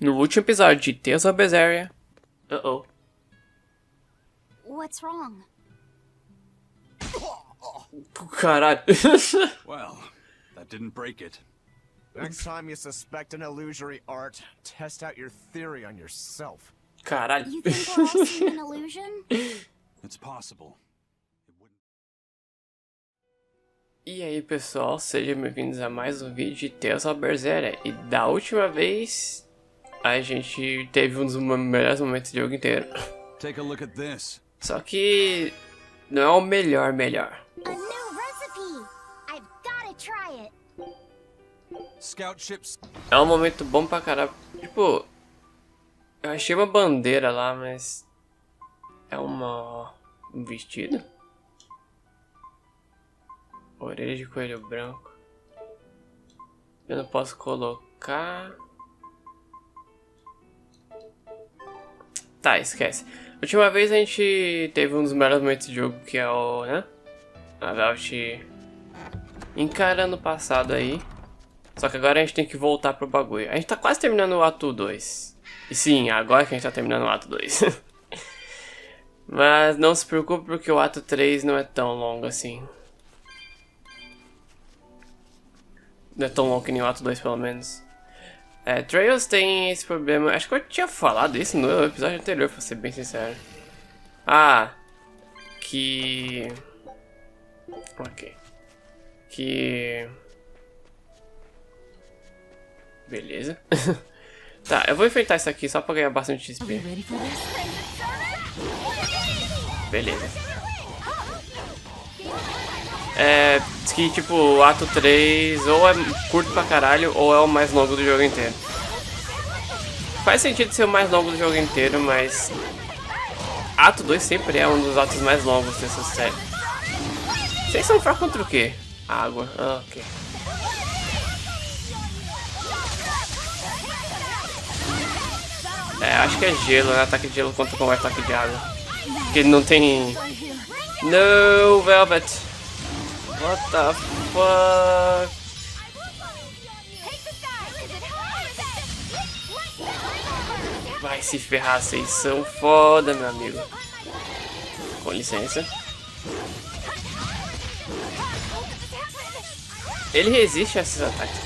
No último episódio de Tales of Berseria. What's wrong? Caralho. Well, that didn't break it. Next time you suspect an illusory art, test out your theory on yourself. Caralho. You think we're all seeing an illusion? It's possible. It wouldn't... E aí pessoal, sejam bem-vindos a mais um vídeo de Tales of Berseria. E da última vez, a gente teve um dos melhores momentos do jogo inteiro. Take a look at this. Só que não é o melhor. A new recipe! I've gotta try it! Scout ships. É um momento bom pra caralho. Tipo, eu achei uma bandeira lá, mas é um vestido. Orelha de coelho branco. Eu não posso colocar. Tá, esquece. Última vez a gente teve um dos melhores momentos do jogo, que é o, né? A Velvet encarando o passado aí. Só que agora a gente tem que voltar pro bagulho. A gente tá quase terminando o ato 2. E sim, agora que a gente tá terminando o ato 2. Mas não se preocupe porque o ato 3 não é tão longo assim. Não é tão longo que nem o ato 2 pelo menos. Trails tem esse problema. Acho que eu tinha falado isso no episódio anterior, pra ser bem sincero. Beleza. Tá, eu vou enfrentar isso aqui só pra ganhar bastante XP. Beleza. Diz que tipo, o ato 3 ou é curto pra caralho ou é o mais longo do jogo inteiro. Faz sentido ser o mais longo do jogo inteiro, mas ato 2 sempre é um dos atos mais longos dessa série. Vocês são fracos contra o quê? Água, ok. Acho que é gelo, né? Ataque de gelo contra o ataque de água. Porque ele não tem... No, Velvet! What the fuck? Vai se ferrar, vocês são foda, meu amigo. Com licença. Ele resiste a esses ataques.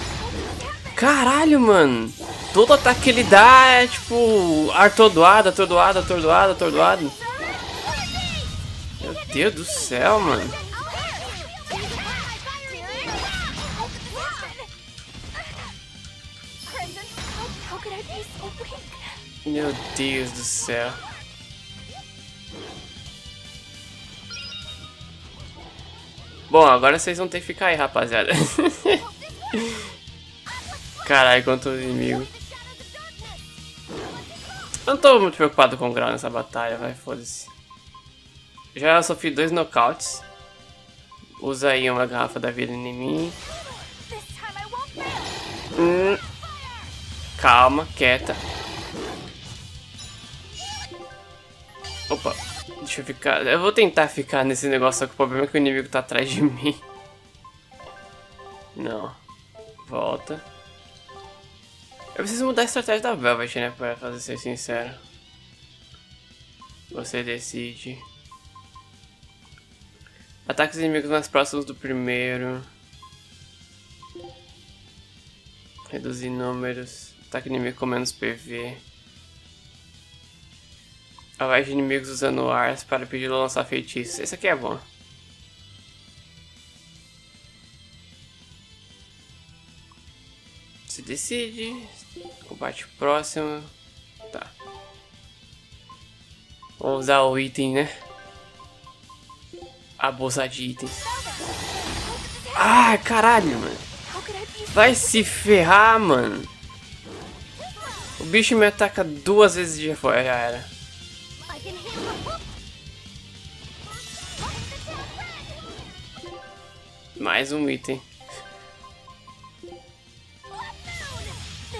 Caralho, mano! Todo ataque que ele dá é tipo atordoado. Meu Deus do céu, mano. Meu Deus do céu. Bom, agora vocês vão ter que ficar aí, rapaziada. Caralho, quanto inimigo. Eu não tô muito preocupado com o grau nessa batalha, vai, foda-se. Já sofri 2 knockouts. Usa aí uma garrafa da vida em mim. Calma, quieta. Opa, deixa eu ficar. Eu vou tentar ficar nesse negócio, só que o problema é que o inimigo tá atrás de mim. Não. Volta. Eu preciso mudar a estratégia da Velvet, né, pra ser sincero. Você decide. Ataque os inimigos mais próximos do primeiro. Reduzir números. Ataque inimigo com menos PV. Avage de inimigos usando ars para pedir ou lançar feitiços. Esse aqui é bom. Se decide. Combate próximo. Tá. Vamos usar o item, né? A bolsa de itens. Ah, caralho, mano. Vai se ferrar, mano. O bicho me ataca 2 vezes de fora, já era. Mais um item.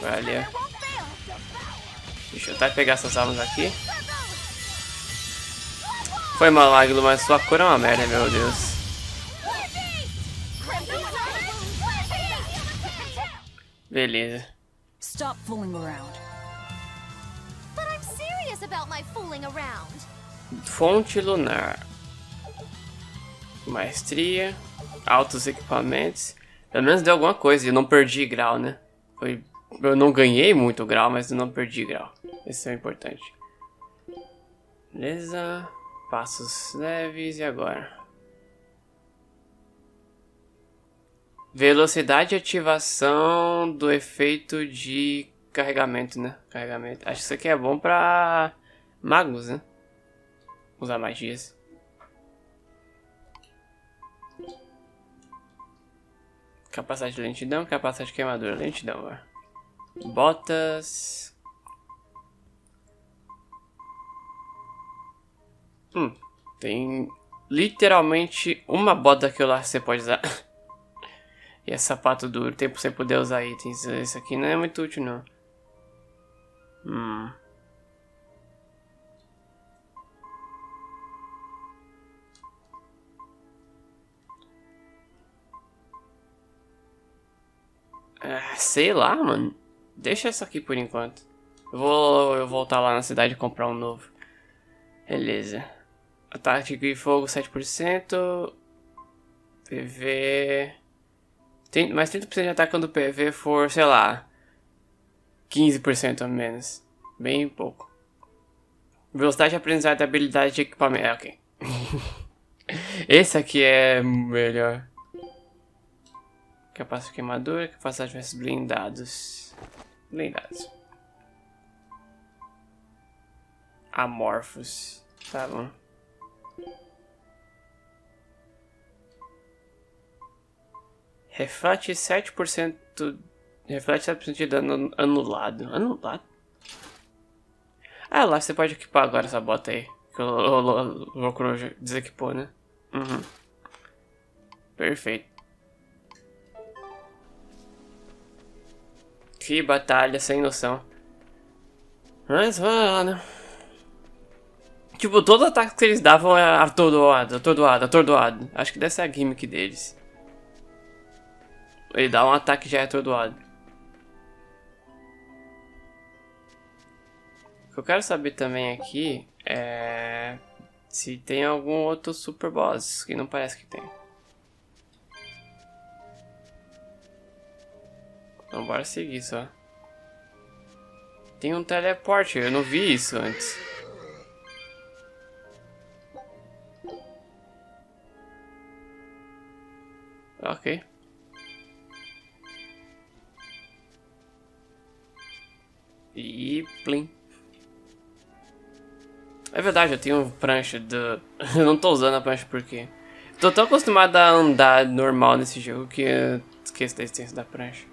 Valeu. Deixa eu até pegar essas armas aqui. Foi mal, Magilou, mas sua cor é uma merda, meu Deus. Beleza. Stop fooling around. about my fooling around. Fonte lunar. Maestria. Altos equipamentos. Pelo menos deu alguma coisa. Eu não perdi grau, né? Eu não ganhei muito grau, mas eu não perdi grau. Isso é importante. Beleza. Passos leves. E agora? Velocidade e ativação do efeito de carregamento, né? Carregamento. Acho que isso aqui é bom pra magos, né? Usar magias. Capacidade de lentidão, capacidade de queimadura, lentidão agora. Botas. Tem literalmente uma bota que lá você pode usar. E é sapato duro, tempo sem poder usar itens. Isso aqui não é muito útil, não. Sei lá, mano. Deixa essa aqui por enquanto. Eu voltar lá na cidade e comprar um novo. Beleza. Ataque de fogo 7%. PV... mais 30% de ataque quando o PV for, sei lá, 15% a menos. Bem pouco. Velocidade de aprendizado e habilidade de equipamento. Ok. Esse aqui é melhor. Capacidade de queimadura, capacidade versus blindados. Blindados. Amorfos. Tá bom. Reflete 7%. Reflete 7% de dano anulado. Anulado? Ah, lá você pode equipar agora essa bota aí. Que o louco desequipou, né? Perfeito. Que batalha sem noção. Mas vai lá, né? Tipo, todo ataque que eles davam é atordoado. Acho que dessa é a gimmick deles. Ele dá um ataque já é atordoado. O que eu quero saber também aqui é se tem algum outro super boss, que não parece que tem. Então bora seguir só. Tem um teleporte, eu não vi isso antes. Ok. E plim. É verdade, eu tenho prancha do... Eu não tô usando a prancha porque... Tô tão acostumado a andar normal nesse jogo que eu esqueço da existência da prancha.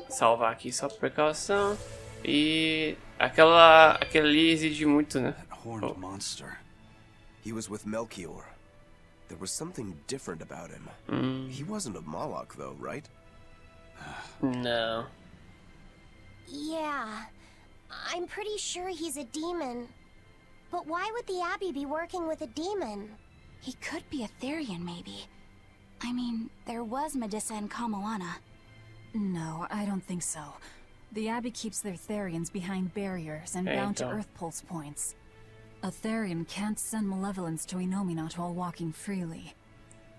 Salvar aqui só por precaução. E... Aquele ali exige muito, né? Horned monster. He was with Melchior. There was something different about him. He wasn't a Moloch, though, right? No. Yeah, I'm pretty sure he's a demon. But why would the Abbey be working with a demon? He could be a Therian, maybe. I mean, there was Medusa and Kamoana. No, I don't think so. The Abbey keeps their Therians behind barriers and bound to Earth Pulse points. A Therian can't send malevolence to Inominat while walking freely.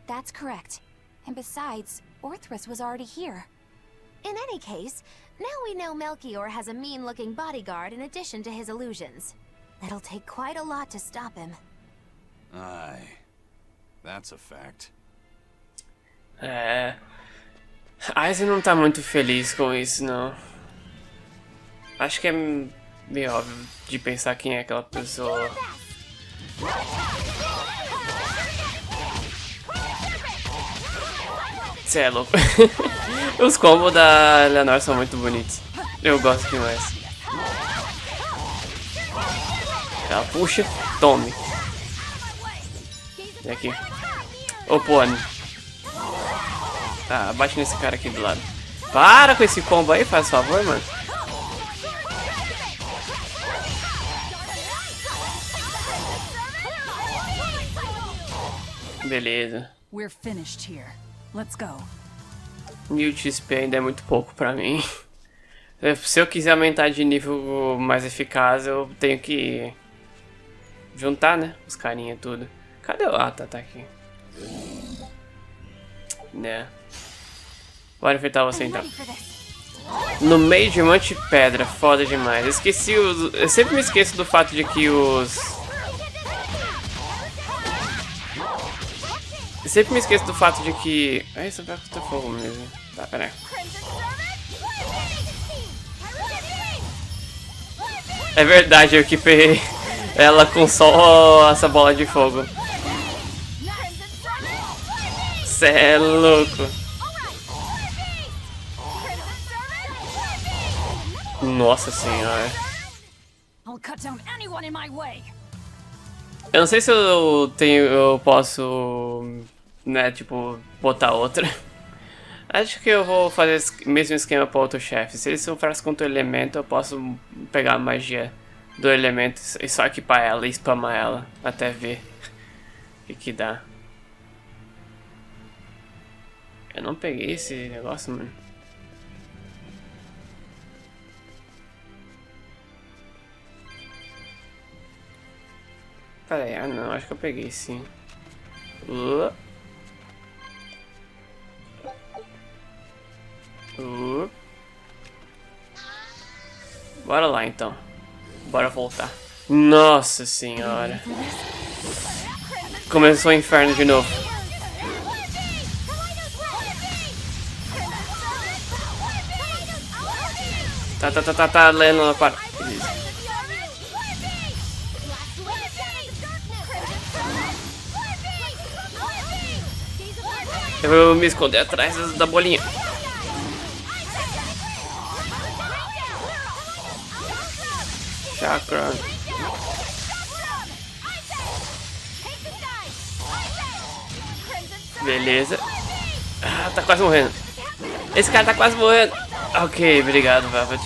That's correct. And besides, Orthrus was already here. In any case, now we know Melchior has a mean-looking bodyguard in addition to his illusions. That'll take quite a lot to stop him. Aye. That's a fact. É... Aizen não tá muito feliz com isso, não. Acho que é meio óbvio de pensar quem é aquela pessoa. Cê é louco. Os combos da Eleanor são muito bonitos. Eu gosto demais. Ela puxa, tome. E aqui. Opone. Tá, bate nesse cara aqui do lado. Para com esse combo aí, faz favor, mano. Beleza. We're finished here. Let's go. 1000 de XP ainda é muito pouco pra mim. Se eu quiser aumentar de nível mais eficaz, eu tenho que juntar, né? Os carinha tudo. Cadê o... Ah, tá aqui. Né. Bora enfrentar você então. No meio de um monte de pedra, foda demais. Eu esqueci os... Eu sempre me esqueço do fato de que os... Eu sempre me esqueço do fato de que... Ah, isso vai custar fogo mesmo. Tá, pera aí. É verdade, eu equipei ela com só essa bola de fogo. Cê é louco. Nossa senhora. Eu não sei se eu posso, né, tipo, botar outra. Acho que eu vou fazer o mesmo esquema para outro chefe. Se eles são fracos contra o elemento, eu posso pegar a magia do elemento e só equipar ela e spamar ela até ver o que dá. Eu não peguei esse negócio, mano. Pera aí, ah não, acho que eu peguei sim. Bora lá então. Bora voltar. Nossa senhora. Começou o inferno de novo. Tá, lendo a parte. Eu vou me esconder atrás da bolinha. Chakra. Beleza. Ah, tá quase morrendo. Esse cara tá quase morrendo. Ok, obrigado, Velvet.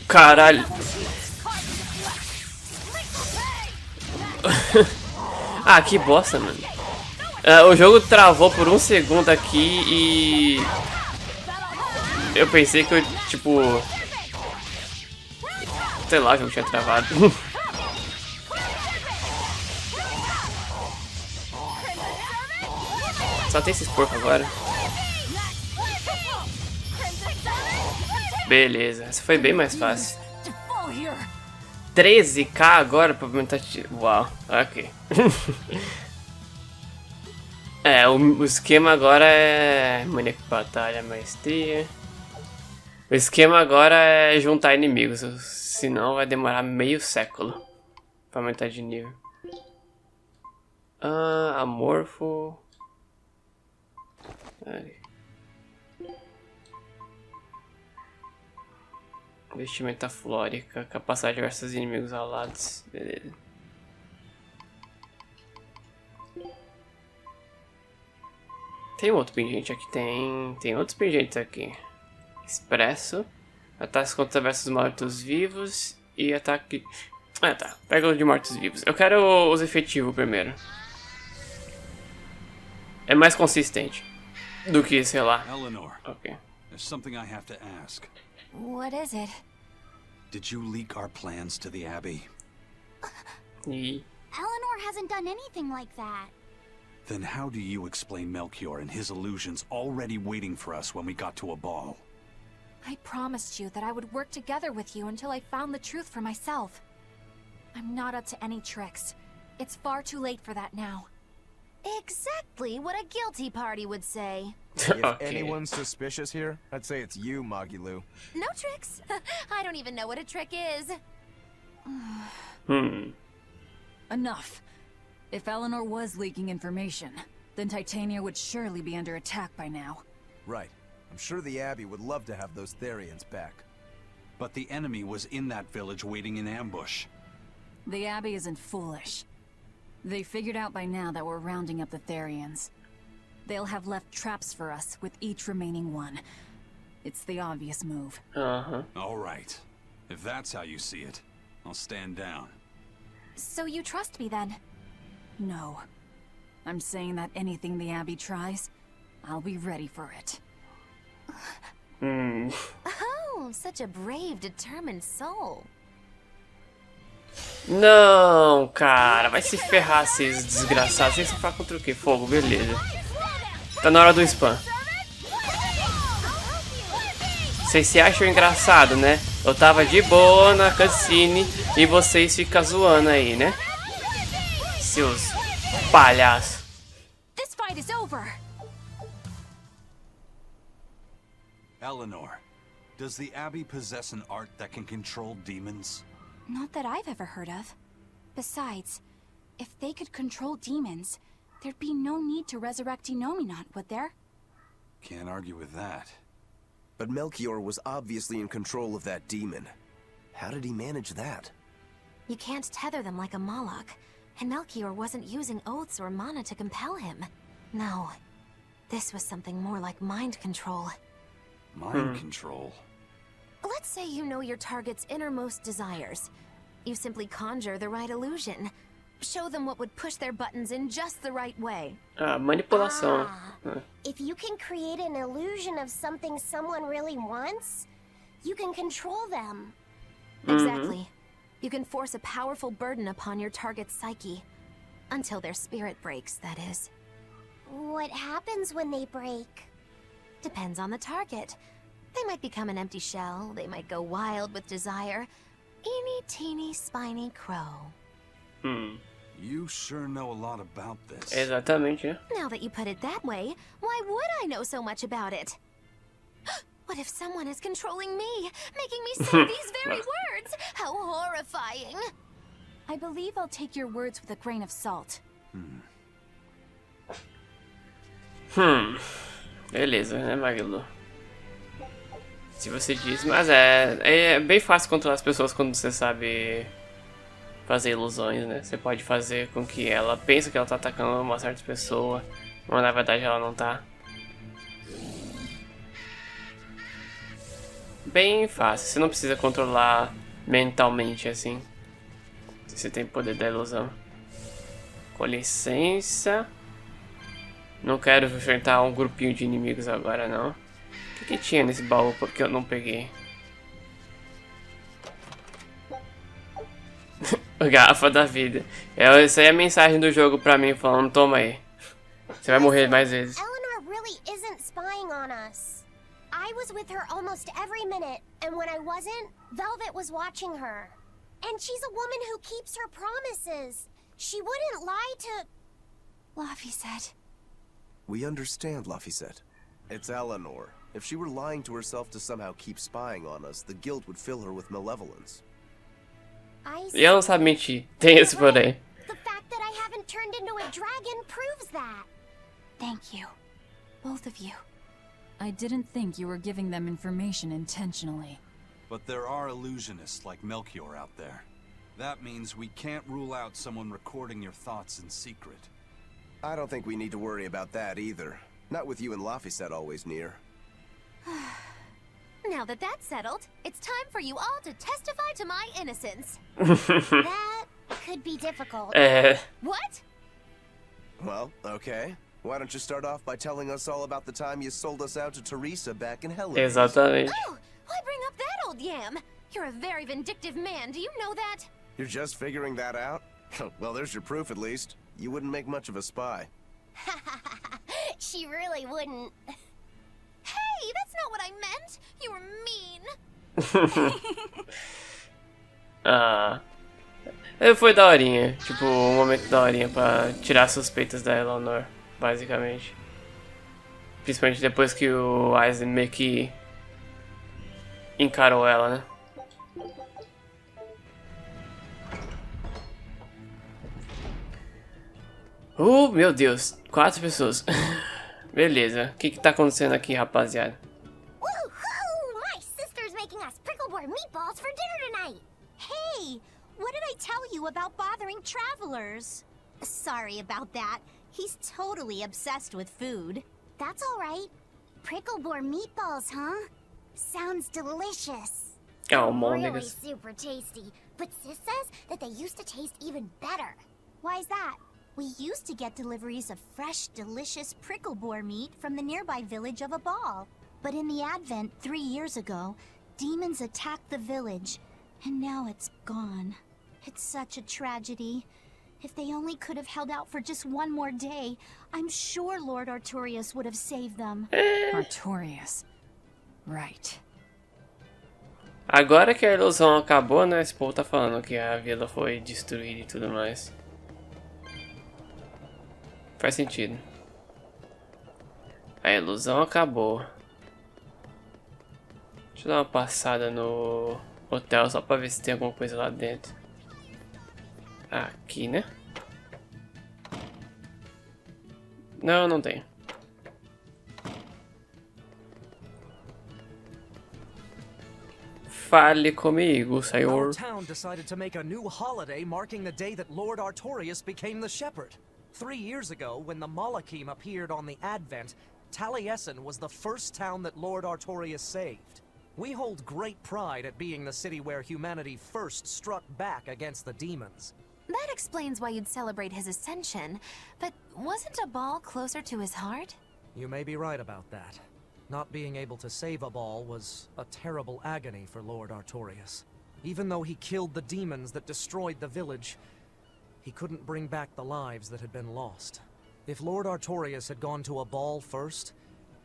Caralho. Ah, que bosta, mano. O jogo travou por um segundo aqui e... Eu pensei que eu, tipo... Sei lá, o jogo tinha travado. Só tem esses porcos agora. Beleza, essa foi bem mais fácil. 13k agora pra aumentar... Uau, ok. O esquema agora é... Maníaco de batalha, maestria... O esquema agora é juntar inimigos, senão vai demorar meio século pra aumentar de nível. Amorfo... Vestimenta flórica, capacidade de diversos inimigos alados, beleza. Tem outro pingente aqui, tem outros pingentes aqui. Expresso, ataque contra diversos mortos-vivos e ataque... Ah tá, pega o de mortos-vivos. Eu quero os efetivos primeiro. É mais consistente do que, sei lá. Eleanor, Ok. there's something I have to ask. What is it? Did you leak our plans to the Abbey? E... Eleanor hasn't done anything like that. Then how do you explain Melchior and his illusions already waiting for us when we got to a ball? I promised you that I would work together with you until I found the truth for myself. I'm not up to any tricks. It's far too late for that now. Exactly what a guilty party would say. If anyone's suspicious here, I'd say it's you, Magilou. No tricks. I don't even know what a trick is. Enough. If Eleanor was leaking information, then Titania would surely be under attack by now. Right. I'm sure the Abbey would love to have those Therians back. But the enemy was in that village waiting in ambush. The Abbey isn't foolish. They figured out by now that we're rounding up the Therians. They'll have left traps for us with each remaining one. It's the obvious move. All right. If that's how you see it, I'll stand down. So you trust me then? No. I'm saying that anything the Abbey tries, I'll be ready for it. Oh, such a brave, determined soul. Não, cara, vai se ferrar, esses desgraçados. Vocês falam contra o que? Fogo, beleza. Tá na hora do spam. Vocês se acham engraçado, né? Eu tava de boa na cutscene e vocês ficam zoando aí, né? Seus palhaços. This fight is over. Eleanor, does the Abbey possess an art that can control demons? Not that I've ever heard of. Besides, if they could control demons, there'd be no need to resurrect Inominat, would there? Can't argue with that. But Melchior was obviously in control of that demon. How did he manage that? You can't tether them like a Moloch, and Melchior wasn't using oaths or mana to compel him. No, this was something more like mind control. Mind control? Let's say you know your target's innermost desires. You simply conjure the right illusion. Show them what would push their buttons in just the right way. Manipulação. If you can create an illusion of something someone really wants, you can control them. Exactly. You can force a powerful burden upon your target's psyche. Until their spirit breaks, that is. What happens when they break? Depends on the target. They might become an empty shell, they might go wild with desire. Eeny teeny spiny crow. You sure know a lot about this. Exatamente, né? Now that you put it that way, why would I know so much about it? What if someone is controlling me, making me say these very words? How horrifying! I believe I'll take your words with a grain of salt. Beleza, né, Majilu? Se você diz, mas é bem fácil controlar as pessoas quando você sabe fazer ilusões, né? Você pode fazer com que ela pense que ela tá atacando uma certa pessoa, mas na verdade ela não tá. Bem fácil, você não precisa controlar mentalmente assim. Você tem poder da ilusão. Com licença. Não quero enfrentar um grupinho de inimigos agora não. O que tinha nesse baú porque eu não peguei? Garrafa da vida. Essa aí é a mensagem do jogo pra mim falando, toma aí. Você vai morrer mais vezes. Eleanor really isn't spying on us. I was with her almost every minute, and when I wasn't, Velvet was watching her. And she's a woman who keeps her promises. She wouldn't lie to... Laphicet. We understand, Laphicet. It's Eleanor. If she were lying to herself to somehow keep spying on us, the guilt would fill her with malevolence. E ela não sabe mentir. Tem esse porém. The fact that I haven't turned into a dragon proves that. Thank you. Both of you. I didn't think you were giving them information intentionally. But there are illusionists like Melchior out there. That means we can't rule out someone recording your thoughts in secret. I don't think we need to worry about that either. Not with you and Laphicet always near. Now that that's settled, it's time for you all to testify to my innocence. That could be difficult. What? Well, okay. Why don't you start off by telling us all about the time you sold us out to Teresa back in Hell? Exatamente. Oh, why bring up that old yam? You're a very vindictive man, do you know that? You're just figuring that out? Well, there's your proof at least. You wouldn't make much of a spy. She really wouldn't. Hey, that's not what I meant. You were mean. Foi daorinha. Tipo, um momento daorinha pra tirar suspeitas da Eleanor, basicamente. Principalmente depois que o Aizen meio que encarou ela, né? Meu Deus, 4 pessoas. Beleza, o que tá acontecendo aqui, rapaziada? Woohoo! My sister's making us prickle-board meatballs for dinner tonight. Hey, what did I tell you about bothering travelers? Sorry about that. He's totally obsessed with food. That's all right. Prickle-board meatballs, huh? Sounds delicious. Oh, Really niggas. super tasty. But Sis says that they used to taste even better. Why's that? We used to get deliveries of fresh, delicious prickle boar meat from the nearby village of Abal. But in the Advent 3 years ago, demons attacked the village, and now it's gone. It's such a tragedy. If they only could have held out for just one more day, I'm sure Lord Artorias would have saved them. Artorias. Right. Agora que a ilusão acabou, né? Esse povo tá falando que a vila foi destruída e tudo mais. Faz sentido. A ilusão acabou. Deixa eu dar uma passada no hotel só pra ver se tem alguma coisa lá dentro. Aqui, né? Não, não tem. Fale comigo, senhor. Our town decided to make a new holiday marking the day that Lord Artorias became the shepherd. 3 years ago, when the Malachim appeared on the Advent, Taliesin was the first town that Lord Artorias saved. We hold great pride at being the city where humanity first struck back against the demons. That explains why you'd celebrate his ascension, but wasn't a ball closer to his heart? You may be right about that. Not being able to save Abal was a terrible agony for Lord Artorias. Even though he killed the demons that destroyed the village, he couldn't bring back the lives that had been lost. If Lord Artorias had gone to Abal first,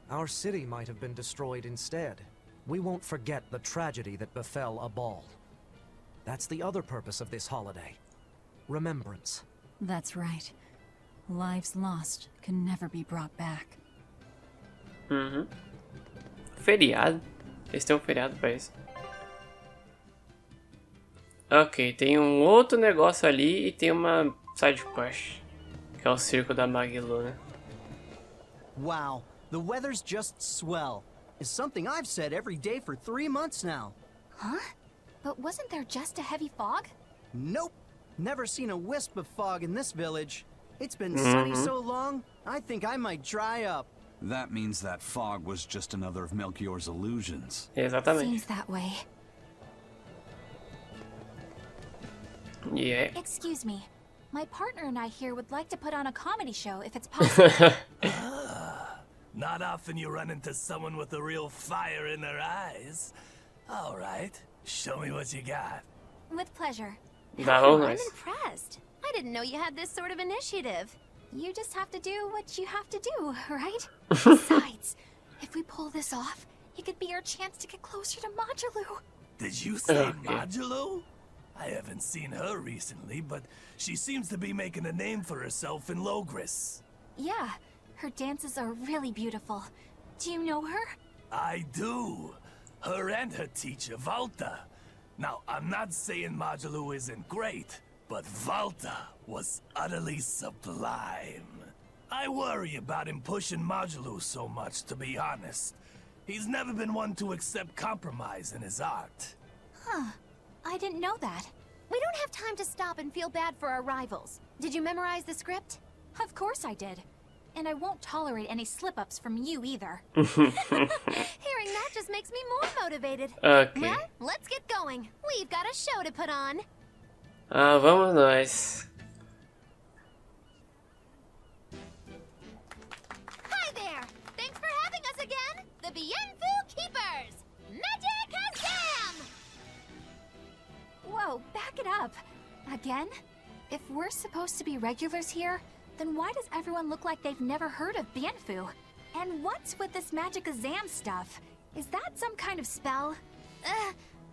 our city might have been destroyed instead. We won't forget the tragedy that befell Abal. That's the other purpose of this holiday. Remembrance. That's right. Lives lost can never be brought back. Feriado? Eles têm um feriado pra isso. Ok, tem um outro negócio ali e tem uma side quest, que é o circo da Magilou, né? Wow, the weather's just swell. It's something I've said every day for 3 months now. Huh? But wasn't there just a heavy fog? Nope. Never seen a wisp of fog in this village. It's been sunny so long, I think I might dry up. That means that fog was just another of Melchior's illusions. Exatamente. Seems that way. Yeah. Excuse me. My partner and I here would like to put on a comedy show if it's possible. Not often you run into someone with a real fire in their eyes. All right, show me what you got. With pleasure. That was I'm nice. impressed. I didn't know you had this sort of initiative. You just have to do what you have to do, right? Besides, if we pull this off, it could be our chance to get closer to Majilu. Did you say Majilu? I haven't seen her recently, but she seems to be making a name for herself in Logris. Yeah, her dances are really beautiful. Do you know her? I do. Her and her teacher, Volta. Now, I'm not saying Majilu isn't great, but Volta was utterly sublime. I worry about him pushing Majilu so much, to be honest. He's never been one to accept compromise in his art. Huh. I didn't know that. We don't have time to stop and feel bad for our rivals. Did you memorize the script? Of course I did. And I won't tolerate any slip-ups from you either. Hearing that just makes me more motivated. Ok. Well, let's get going. We've got a show to put on. Vamos nós. Hi there! Thanks for having us again, the Bienfu Keepers! Magic Azam! Whoa, back it up. Again? If we're supposed to be regulars here, then why does everyone look like they've never heard of Bienfu? And what's with this magic exam stuff? Is that some kind of spell?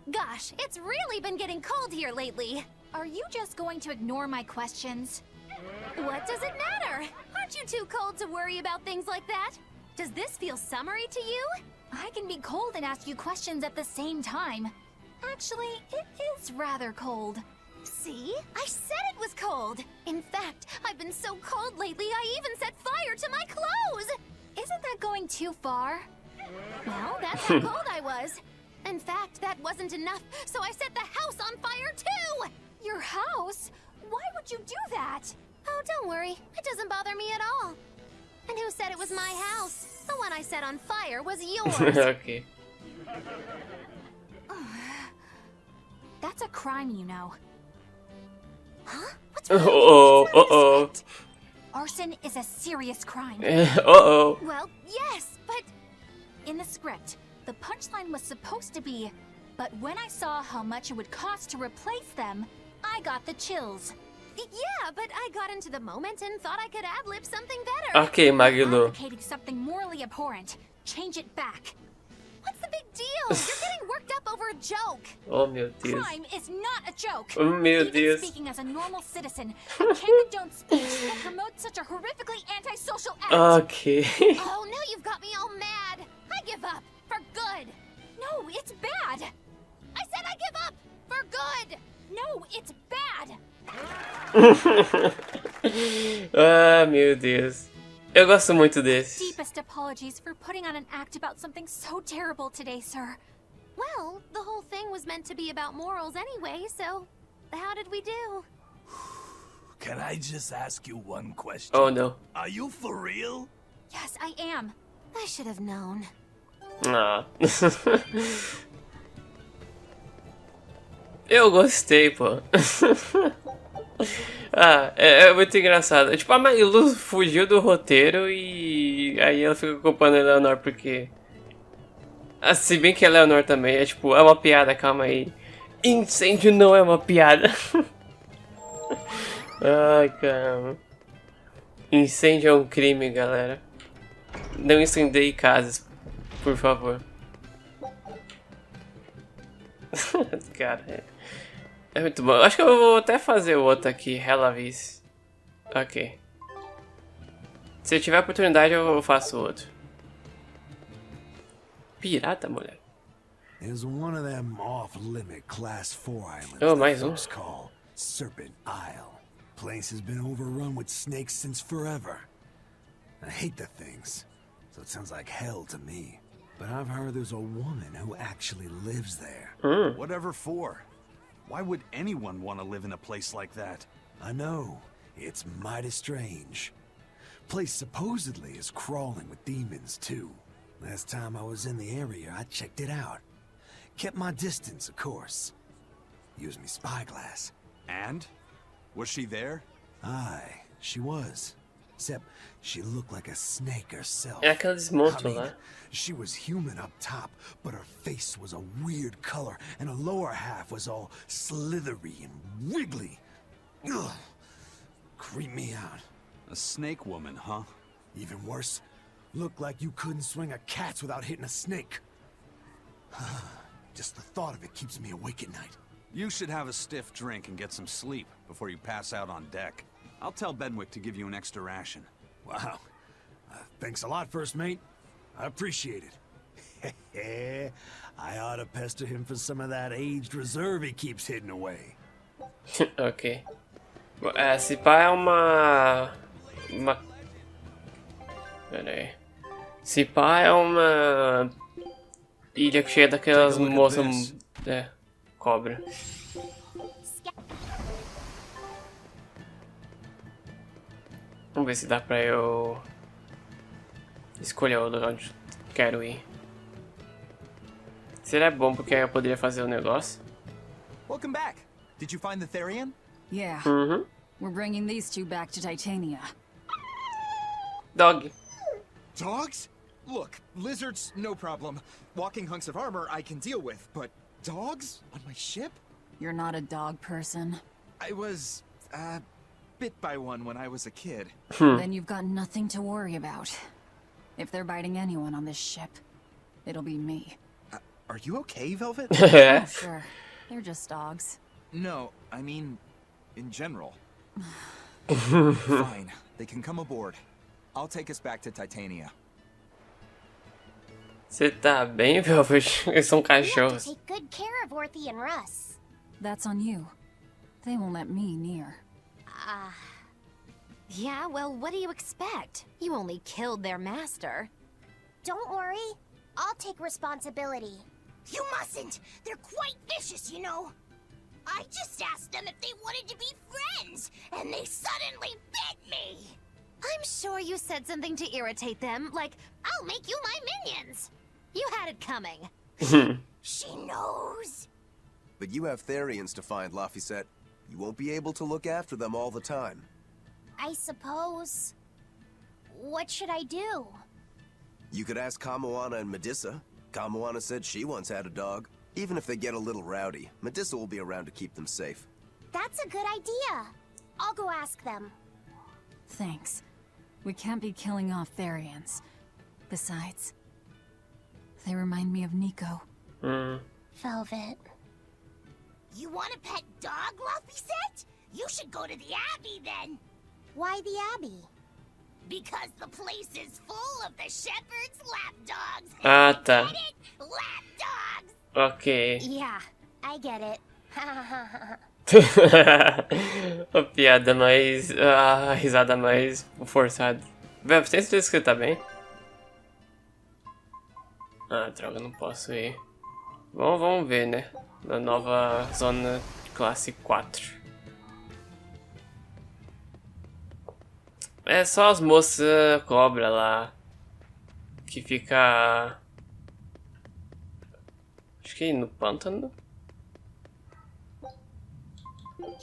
Gosh, it's really been getting cold here lately. Are you just going to ignore my questions? What does it matter? Aren't you too cold to worry about things like that? Does this feel summery to you? I can be cold and ask you questions at the same time. Actually, it is rather cold. See? I said it was cold! In fact, I've been so cold lately I even set fire to my clothes! Isn't that going too far? Well, that's how cold I was. In fact, that wasn't enough, so I set the house on fire too! Your house? Why would you do that? Oh, don't worry. It doesn't bother me at all. And who said it was my house? The one I set on fire was yours. Ok. That's a crime, you know. Huh? What's Oh, oh, oh. Arson is a serious crime. Uh-oh. Well, yes, but In the script, the punchline was supposed to be, but when I saw how much it would cost to replace them, I got the chills. yeah, but I got into the moment and thought I could ad-lib something better. Ok, Magilou. Advocating something morally abhorrent. Change it back. What's the big deal? You're getting worked up over a joke. Oh, meu Deus. Crime is not a joke. Oh, meu Even Deus. speaking as a normal citizen, I can't condone speech that promotes such a horrifically antisocial act. Ok. Oh, now you've got me all mad. I give up. For good. No, it's bad. I said I give up. For good. No, it's bad. Ah, meu Deus. Eu gosto muito desse. Deepest apologies for putting on an act about something so terrible today, sir. Well, the whole thing was meant to be about morals anyway, so how did we do? Can I just ask you one question? Oh, no. Are you for real? Yes, I am. I should have known. Ah. Eu gostei, pô. Ah, é muito engraçado. Tipo, a Majilu fugiu do roteiro e aí ela fica culpando a Eleanor porque... Ah, se bem que a Eleanor também é tipo, é uma piada, calma aí. Incêndio não é uma piada. Ai, caramba. Incêndio é um crime, galera. Não incendeie casas, por favor. Cara, é muito bom. Acho que eu vou até fazer o outro aqui, Relavis. Ok. Se eu tiver oportunidade, eu faço o outro. Pirata, mulher. There's one of them off-limit Class 4 islands Oh, that mais um. folks call Serpent Isle. Place has been overrun with snakes since forever. I hate the things, so it sounds like hell to me. But I've heard there's a woman who actually lives there. Whatever for? Why would anyone want to live in a place like that? I know. It's mighty strange. Place supposedly is crawling with demons, too. Last time I was in the area, I checked it out. Kept my distance, of course. Used me spyglass. And? Was she there? Aye, she was. Except she looked like a snake herself. É aqueles monstros lá. She was human up top, but her face was a weird color, and her lower half was all slithery and wiggly. Ugh. Creep me out. A snake woman, huh? Even worse, looked like you couldn't swing a cat's without hitting a snake. Just the thought of it keeps me awake at night. You should have a stiff drink and get some sleep before you pass out on deck. I'll tell Benwick to give you an extra ration. Wow. Thanks a lot, First Mate. I appreciate it. I ought to pester him for some of that aged reserve he keeps hidden away. Ok. Se pá é uma... Pera aí. Se pá é uma... ilha cheia daquelas moças... cobra. Vamos ver se dá pra eu... escolher onde quero ir. Seria bom porque aí eu poderia fazer o negócio. Welcome back. Did you find the Therian? Yeah. We're bringing these two back to Titania. Dog. Dogs? Look, lizards, no problem. Walking hunks of armor I can deal with, but dogs? On my ship? You're not a dog person. I was, bit by one when I was a kid. Then you've got nothing to worry about. If they're biting anyone on this ship, it'll be me. Are you okay, Velvet? Oh, sure. They're just dogs. No, I mean, in general. Fine, they can come aboard. I'll take us back to Titania. Você tá bem, Velvet? Eles são cachorros. Take good care of Orthy and Russ. That's on you. They won't let me near. Yeah, well, what do you expect? You only killed their master. Don't worry. I'll take responsibility. You mustn't. They're quite vicious, you know. I just asked them if they wanted to be friends, and they suddenly bit me. I'm sure you said something to irritate them, like, I'll make you my minions. You had it coming. She knows. But you have Therians to find, Laphicet. You won't be able to look after them all the time. I suppose... What should I do? You could ask Kamoana and Medissa. Kamoana said she once had a dog. Even if they get a little rowdy, Medissa will be around to keep them safe. That's a good idea. I'll go ask them. Thanks. We can't be killing off Therians. Besides, they remind me of Nico. Velvet. You want a pet dog, Laphicet? You should go to the Abbey then. Why the Abbey? Because the place is full of the shepherd's lapdogs. Ah, tá. Get it? Lapdogs. Ok. Yeah, I get it. A piada mais... A risada mais forçada. Velho, tem certeza que você tá bem? Ah, droga, não posso ir. Bom, vamos ver, né? Na nova zona classe 4. É só as moças cobra lá. Que fica... Acho que no pântano.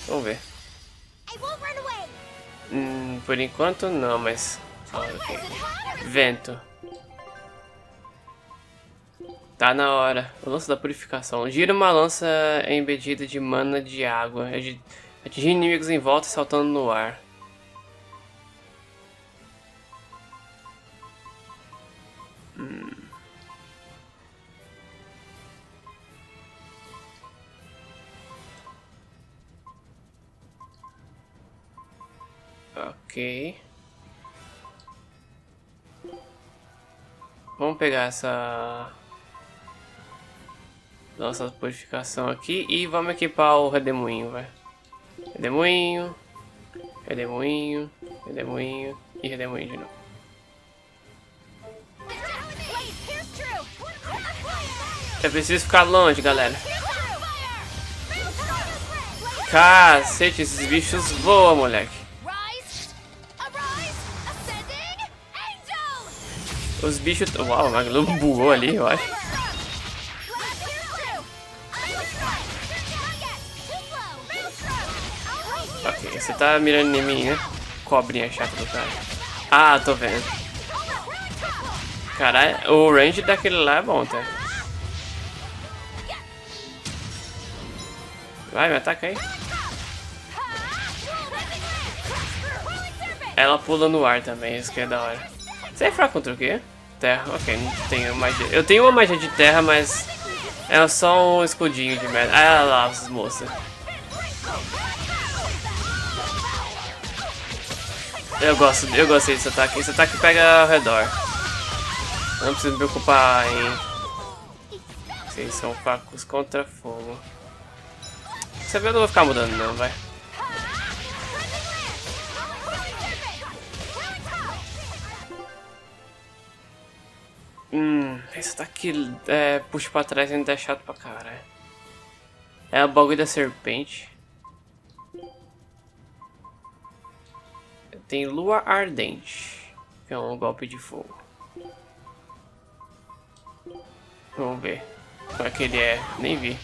Vamos ver. Por enquanto não, mas... Okay. Vento. Tá na hora. O lança da purificação. Gira uma lança embedida de mana de água. Atingir inimigos em volta saltando no ar. Ok. Vamos pegar essa nossa purificação aqui e vamos equipar o redemoinho, vai. Redemoinho, redemoinho, redemoinho e redemoinho de novo. Eu preciso ficar longe, galera. Cacete, esses bichos voam, moleque. Os bichos... Uau, o Magilou bugou ali, eu acho. Ok, você tá mirando em mim, né? Cobrinha chata do cara. Ah, tô vendo. Caralho, o range daquele lá é bom, tá? Vai, me ataca aí. Ela pula no ar também, isso que é da hora. Você é fraco contra o quê? Terra, ok, não tenho magia. Eu tenho uma magia de terra, mas é só um escudinho de merda. Ah lá, as moças. Eu gostei desse ataque. Esse ataque pega ao redor. Não preciso me preocupar em... Vocês são fracos contra fogo. Você vê, eu não vou ficar mudando não, vai. Esse ataque puxa pra trás e ainda é chato pra caralho. É o bagulho da serpente. Tem lua ardente, que é um golpe de fogo. Vamos ver como é que ele é, nem vi.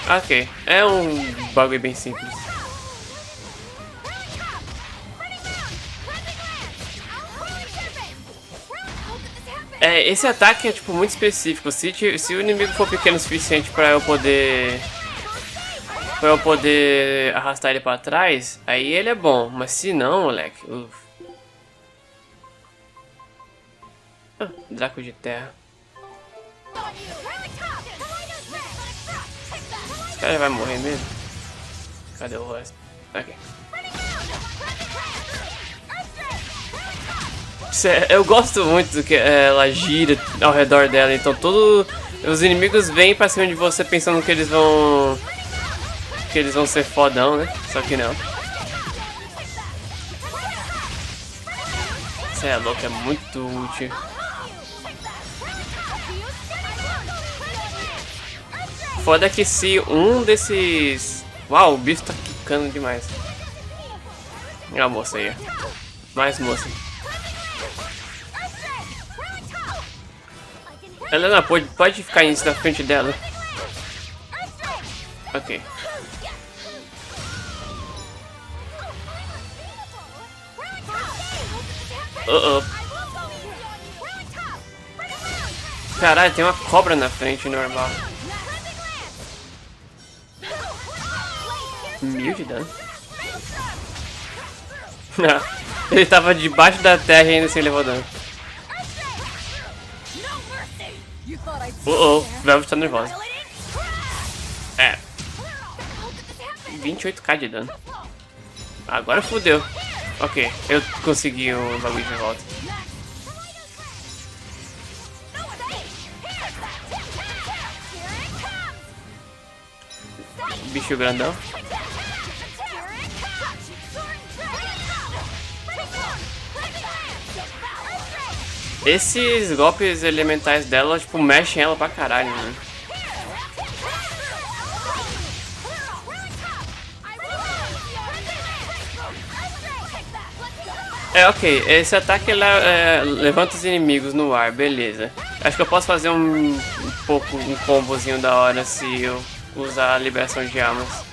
Ok, é um bagulho bem simples. Esse ataque é tipo muito específico. Se o inimigo for pequeno o suficiente pra eu poder arrastar ele pra trás, aí ele é bom. Mas se não, moleque, Draco de terra. Esse cara já vai morrer mesmo? Cadê o resto? Aqui. Eu gosto muito do que ela gira ao redor dela, então todos os inimigos vêm pra cima de você pensando que eles vão ser fodão, né? Só que não. Você é louco, é muito útil. Foda que se um desses... Uau, o bicho tá quicando demais. Olha a moça aí. Mais moça. Helena, pode ficar isso na frente dela. Ok. Caralho, tem uma cobra na frente, normal. 1000 de dano. Ele tava debaixo da terra e ainda assim levou dano. Velvet tá nervosa. É. 28k de dano. Agora fodeu. Ok, eu consegui o bagulho de volta. Bicho grandão. Esses golpes elementais dela, tipo, mexem ela pra caralho, né? É, ok. Esse ataque levanta os inimigos no ar, beleza. Acho que eu posso fazer um combozinho da hora se eu usar a liberação de armas.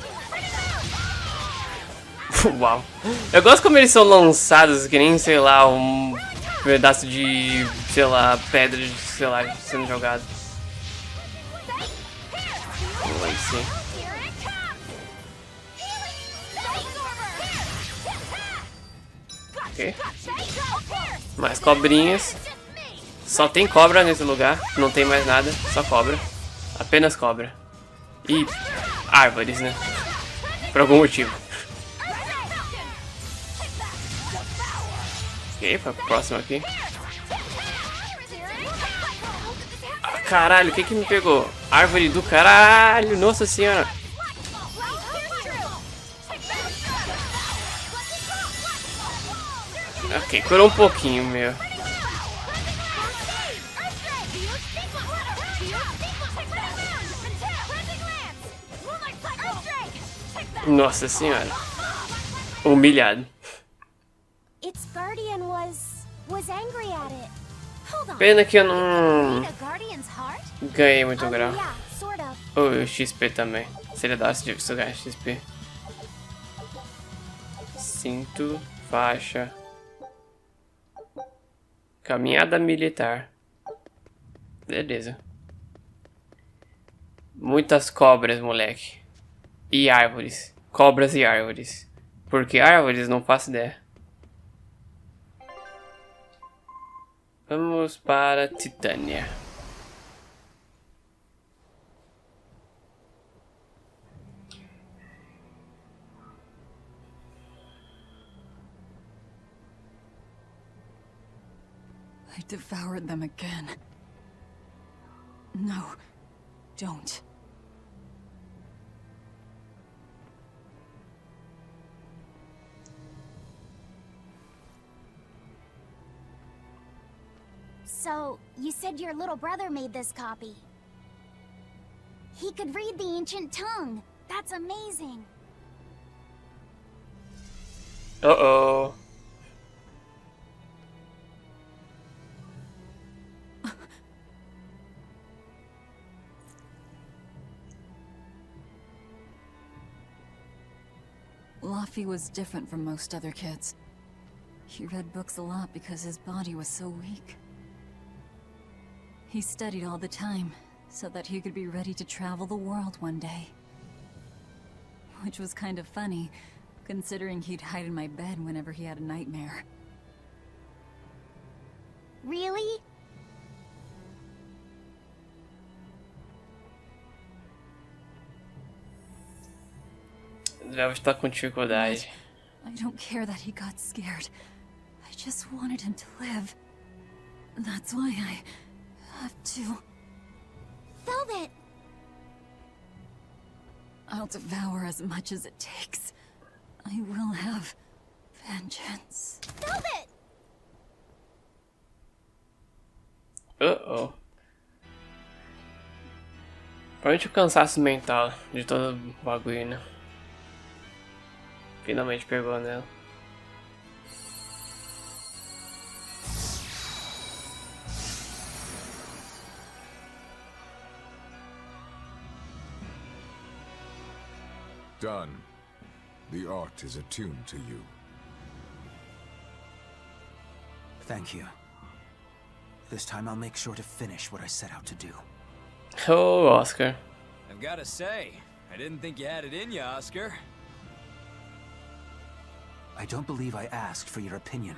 Uau. Eu gosto como eles são lançados, que nem, sei lá, um pedaço de, sei lá, pedra, sei lá, sendo jogado. Aí sim. Ok. Mais cobrinhas. Só tem cobra nesse lugar, não tem mais nada, só cobra. Apenas cobra. E árvores, né? Por algum motivo. Ok, pra próximo aqui. Ah, caralho, o que que me pegou? Árvore do caralho, nossa senhora. Ok, curou um pouquinho, meu. Nossa senhora. Humilhado. Its guardian was angry at it. Hold on. Pena que eu não Need a guardian's heart? ganhei muito grau. Yeah, sort of. O XP também. Seria da hora se tivesse ganhar XP. Cinto, faixa. Caminhada militar. Beleza. Muitas cobras, moleque. E árvores. Cobras e árvores. Porque árvores não faço ideia. Vamos para Titânia. I devoured them again. No, don't. So, you said your little brother made this copy. He could read the ancient tongue. That's amazing. Uh-oh. Luffy was different from most other kids. He read books a lot because his body was so weak. He studied all the time, so that he could be ready to travel the world one day. Which was kind of funny, considering he'd hide in my bed whenever he had a nightmare. Really? Já está com dificuldade. I don't care that he got scared. I just wanted him to live. That's why I have to. Velvet! I'll devour as much as it takes. I will have vengeance. Velvet! Uh-oh. Provavelmente o cansaço mental de todo o bagulho, né? Finalmente pegou nela. Done. The art is attuned to you. Thank you. This time I'll make sure to finish what I set out to do. Oh, Oscar. I've gotta say, I didn't think you had it in you, Oscar. I don't believe I asked for your opinion.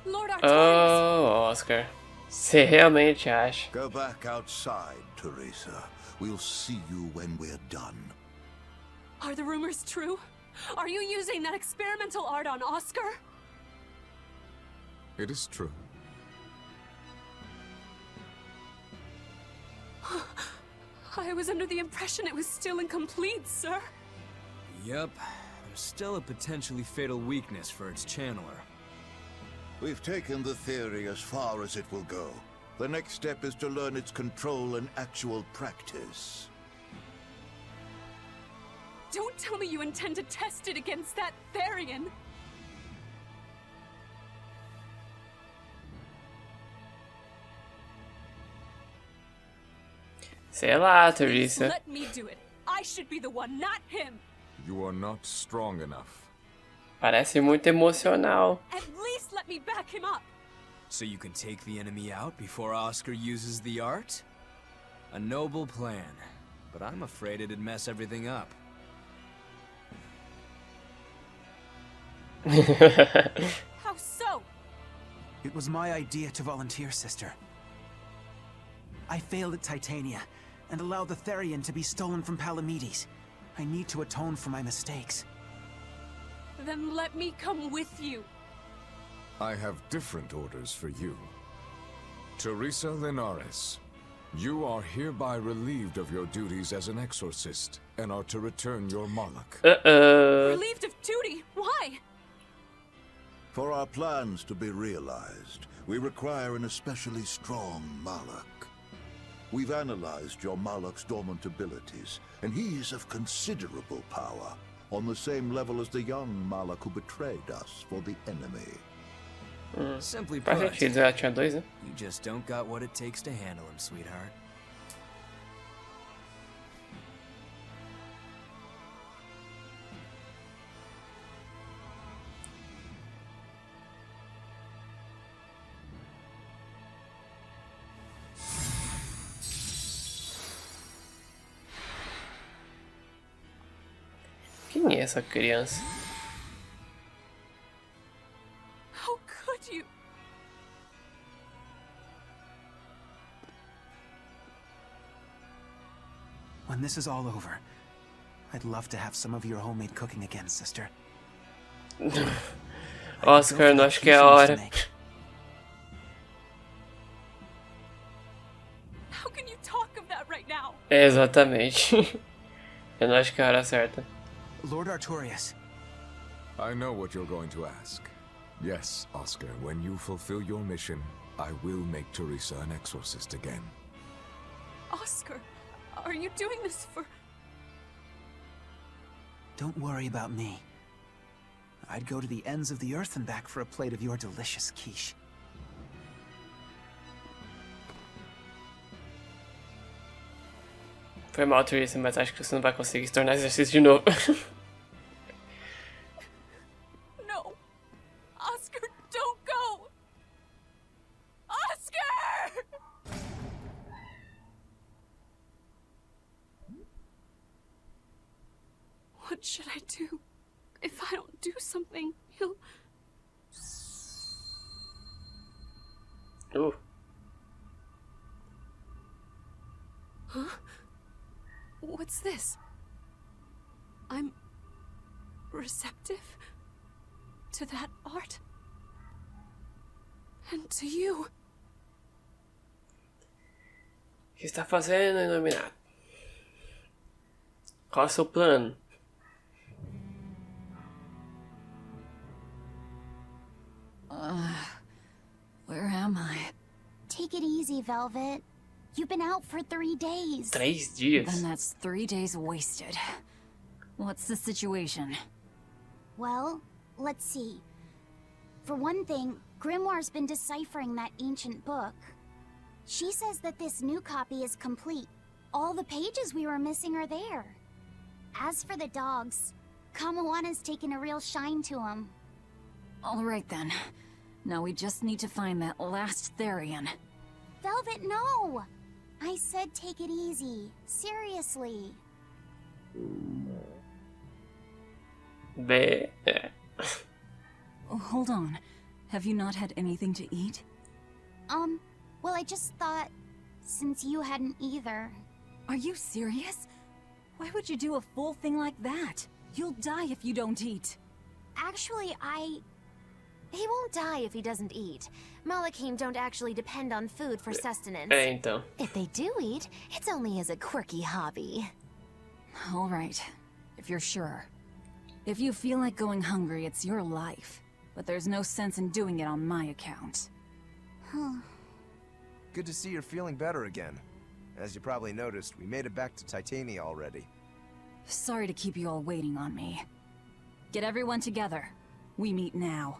Lord Artorias! Oh, Oscar. Você realmente acha? Go back outside, Teresa. We'll see you when we're done. Are the rumors true? Are you using that experimental art on Oscar? It is true. I was under the impression it was still incomplete, sir. Yep, there's still a potentially fatal weakness for its channeler. We've taken the theory as far as it will go. The next step is to learn its control and actual practice. Don't tell me you intend to test it against that Therian. Sei lá, Please Teresa. let me do it. I should be the one, not him. You are not strong enough. Parece muito emocional. At least let me back him up. So you can take the enemy out before Oscar uses the art? A noble plan, but I'm afraid it'd mess everything up. How so? It was my idea to volunteer, sister. I failed at Titania, and allowed the Therian to be stolen from Palamedes. I need to atone for my mistakes. Then let me come with you. I have different orders for you. Teresa Linares, you are hereby relieved of your duties as an exorcist, and are to return your Moloch. Relieved of duty? Why? For our plans to be realized, we require an especially strong Moloch. We've analyzed your Moloch's dormant abilities, and he is of considerable power, on the same level as the young Moloch who betrayed us for the enemy. Simply Faz put, sentido, ela tinha dois, né? you just don't got what it takes to handle him, sweetheart. Quem é essa criança? How could you? When this is all over, I'd love to have some of your homemade cooking again, sister. Oscar, não acho que é a hora. How can you talk of that right now? É, exatamente. Eu não acho que é a hora certa. Lord Artorias. I know what you're going to ask. Yes, Oscar, when you fulfill your mission, I will make Teresa an exorcist again. Oscar, are you doing this for... Don't worry about me. I'd go to the ends of the earth and back for a plate of your delicious quiche. Foi mal, Teresa, mas acho que você não vai conseguir se tornar exercício de novo. No. Oscar, don't go. Oscar! What should I do? If I don't do something, he'll... Huh? What's this? I'm receptive to that art and to you. O que está fazendo, Iluminado? Qual é o seu plano? Where am I? Take it easy, Velvet. You've been out for 3 days. 3 dias? Then that's 3 days wasted. What's the situation? Well, let's see. For one thing, Grimoire's been deciphering that ancient book. She says that this new copy is complete. All the pages we were missing are there. As for the dogs, Kamawana's taken a real shine to them. All right then. Now we just need to find that last Therian. Velvet, no! I said take it easy. Seriously. Oh, hold on. Have you not had anything to eat? Well, I just thought, since you hadn't either. Are you serious? Why would you do a full thing like that? You'll die if you don't eat. Actually, He won't die if he doesn't eat. Malachim don't actually depend on food for sustenance. Então. If they do eat, it's only as a quirky hobby. All right, if you're sure. If you feel like going hungry, it's your life. But there's no sense in doing it on my account. Good to see you're feeling better again. As you probably noticed, we made it back to Titania already. Sorry to keep you all waiting on me. Get everyone together. We meet now.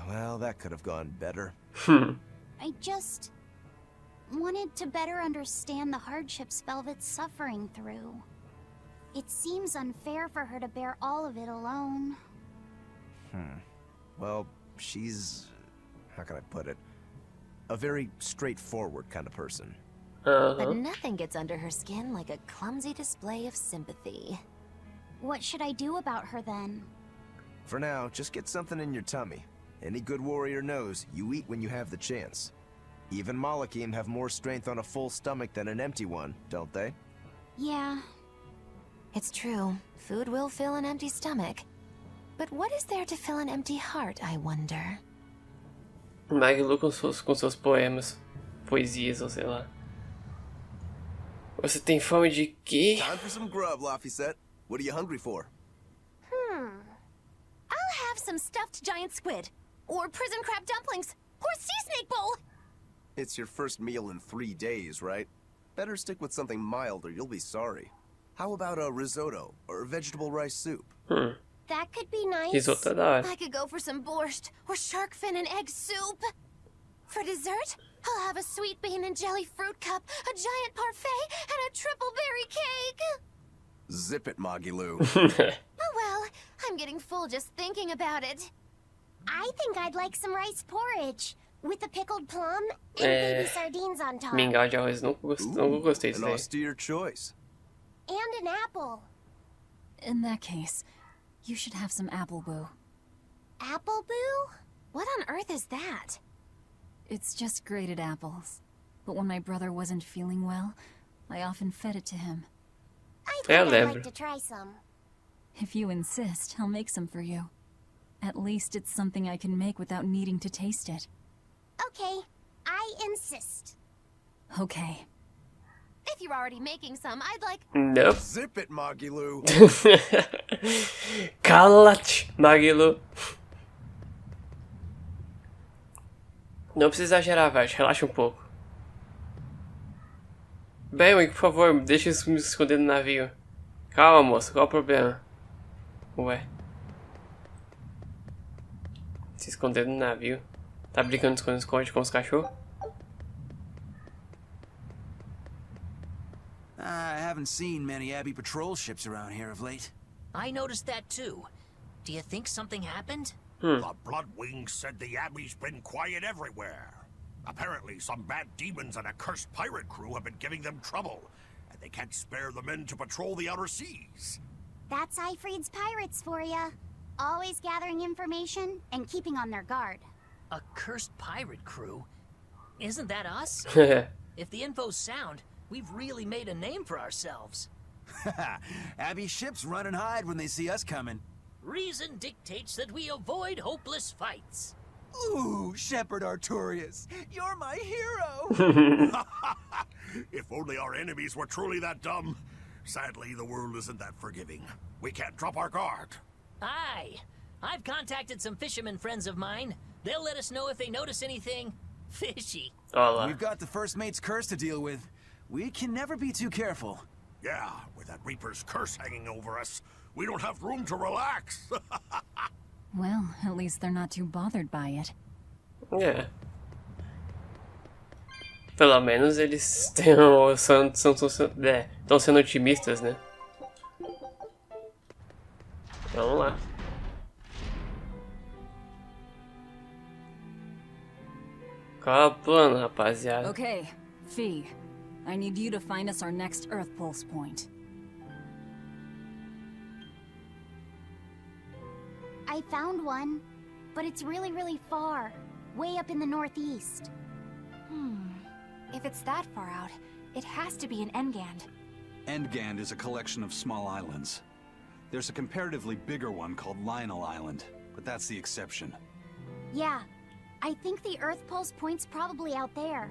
Well, that could have gone better. I just wanted to better understand the hardships Velvet's suffering through. It seems unfair for her to bear all of it alone. Well, she's... how can I put it? A very straightforward kind of person. But nothing gets under her skin like a clumsy display of sympathy. What should I do about her then? For now, just get something in your tummy. Any good warrior knows you eat when you have the chance. Even Malachim have more strength on a full stomach than an empty one, don't they? Yeah. It's true. Food will fill an empty stomach. But what is there to fill an empty heart, I wonder? Majilu com seus poemas, poesias ou sei lá. Você tem fome de quê? Time for some grub, Laphicet. What are you hungry for? I'll have some stuffed giant squid, or prison crab dumplings, or sea snake bowl. It's your first meal in 3 days, right? Better stick with something mild or you'll be sorry. How about a risotto or vegetable rice soup? That could be nice. Risoto é da hora. I could go for some borscht, or shark fin and egg soup. For dessert, I'll have a sweet bean and jelly fruit cup, a giant parfait, and a triple berry cake. Zip it, Magilou. Oh well, I'm getting full just thinking about it. I think I'd like some rice porridge, with a pickled plum and baby sardines on top. Mingau de arroz, não gostei disso An daí. austere choice. And an apple. In that case, you should have some apple boo. Apple boo? What on earth is that? It's just grated apples. But when my brother wasn't feeling well, I often fed it to him. I think I'd like to try some. If you insist, I'll make some for you. At least it's something I can make without needing to taste it. Okay, I insist. Okay. If you're already making some, I'd like... Nope. Zip it, Magilou. Cala-te, Majilu. Não precisa exagerar, Vart. Relaxa um pouco. Bem, por favor, deixa isso me esconder no navio. Calma, moça. Qual o problema? Ué. Se esconder no navio. Tá brincando de esconde-esconde com os cachorros? I haven't seen many Abbey patrol ships around here of late. I noticed that too. Do you think something happened? The Bloodwings said the Abbey's been quiet everywhere. Apparently, some bad demons and a cursed pirate crew have been giving them trouble, and they can't spare the men to patrol the outer seas. That's Eifried's pirates for ya. Always gathering information and keeping on their guard. A cursed pirate crew? Isn't that us? If the info's sound, we've really made a name for ourselves. Abbey ships run and hide when they see us coming. Reason dictates that we avoid hopeless fights. Ooh, Shepherd Artorias, you're my hero! If only our enemies were truly that dumb. Sadly, the world isn't that forgiving. We can't drop our guard. Aye. I've contacted some fishermen friends of mine. They'll let us know if they notice anything fishy. We've got the first mate's curse to deal with. We can never be too careful. Yeah, with that Reaper's curse hanging over us, we don't have room to relax. Well, at least they're not too bothered by it. É. Pelo menos eles estão sendo otimistas, né? Vamos lá. Qual é o plano, rapaziada? Okay, Fee. I need you to find us our next Earth Pulse point. I found one, but it's really, really far. Way up in the northeast. If it's that far out, it has to be an Engand. Endgand is a collection of small islands. There's a comparatively bigger one called Lionel Island, but that's the exception. Yeah, I think the Earth Pulse point's probably out there.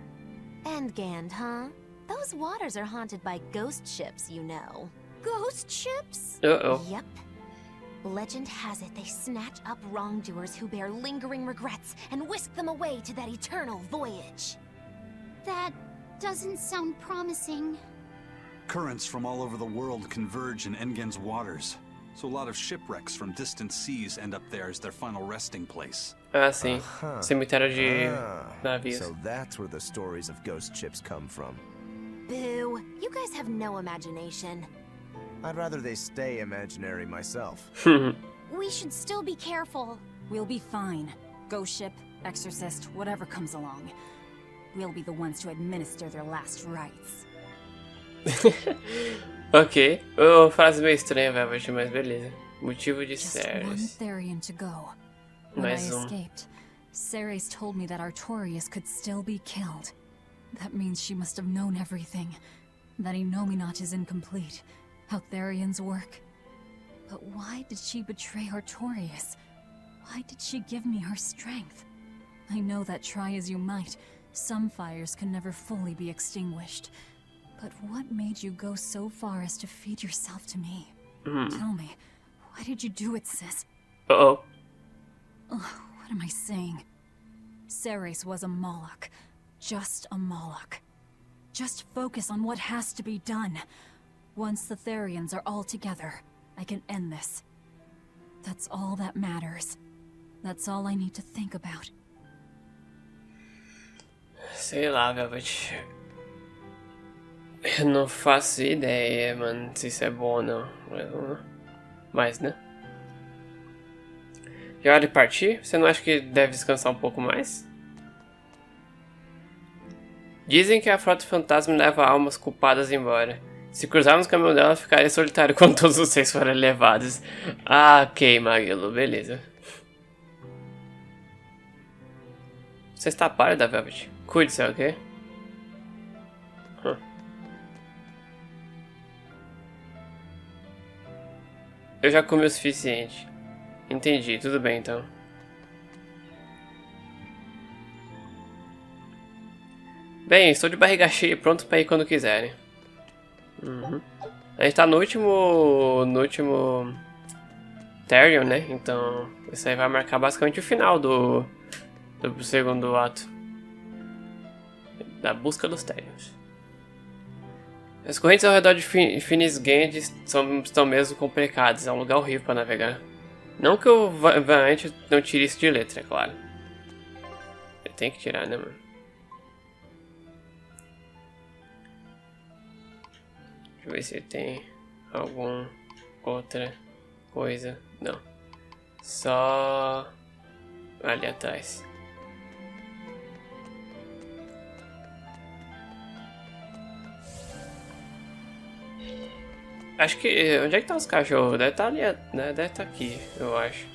Endgand, huh? Those waters are haunted by ghost ships, you know. Ghost ships? Uh-oh. Yep. Legend has it they snatch up wrongdoers who bear lingering regrets and whisk them away to that eternal voyage. That doesn't sound promising. Currents from all over the world converge in Engand's waters, so a lot of shipwrecks from distant seas end up there as their final resting place. Ah, sim. Cemitério de navios. So that's where the stories of ghost ships come from. Boo. You guys have no imagination. I'd rather they stay imaginary myself. We should still be careful. We'll be fine. Ghost ship, exorcist, whatever comes along. We'll be the ones to administer their last rites. Ok. Oh, frase meio estranha, Velvet, mas beleza. Motivo de Just one Ceres. Therian to go. When I escaped, Ceres told me that Artorias could still be killed. That means she must have known everything. That Innominat is incomplete. How Therians work. But why did she betray Artorias? Why did she give me her strength? I know that try as you might, some fires can never fully be extinguished. But what made you go so far as to feed yourself to me? Tell me, why did you do it, sis? Uh-oh. Ugh, what am I saying? Ceres was a Moloch. Just a Moloch. Just focus on what has to be done. Once the Therians are all together, I can end this. That's all that matters. That's all I need to think about. Sei lá, Velvet. Eu não faço ideia, mano, se isso é bom ou não. Mas, né? Já é hora de partir? Você não acha que deve descansar um pouco mais? Dizem que a frota fantasma leva almas culpadas embora. Se cruzarmos o caminho dela, ficaria solitário quando todos vocês forem levados. Ah, ok, Magilou, beleza. Você está pálida, Velvet? Cuide-se, ok? Eu já comi o suficiente. Entendi, tudo bem então. Bem, estou de barriga cheia e pronto para ir quando quiserem. A gente tá no último Therion, né? Então isso aí vai marcar basicamente o final do segundo ato. Da busca dos Therions. As correntes ao redor de Finisgand estão mesmo complicadas, é um lugar horrível para navegar. Não que o Variante não tire isso de letra, é claro. Ele tem que tirar, né, mano? Deixa eu ver se tem alguma outra coisa. Não. Só ali atrás. Acho que... Onde é que tá os cachorros? Deve estar ali, né? Deve estar aqui, eu acho.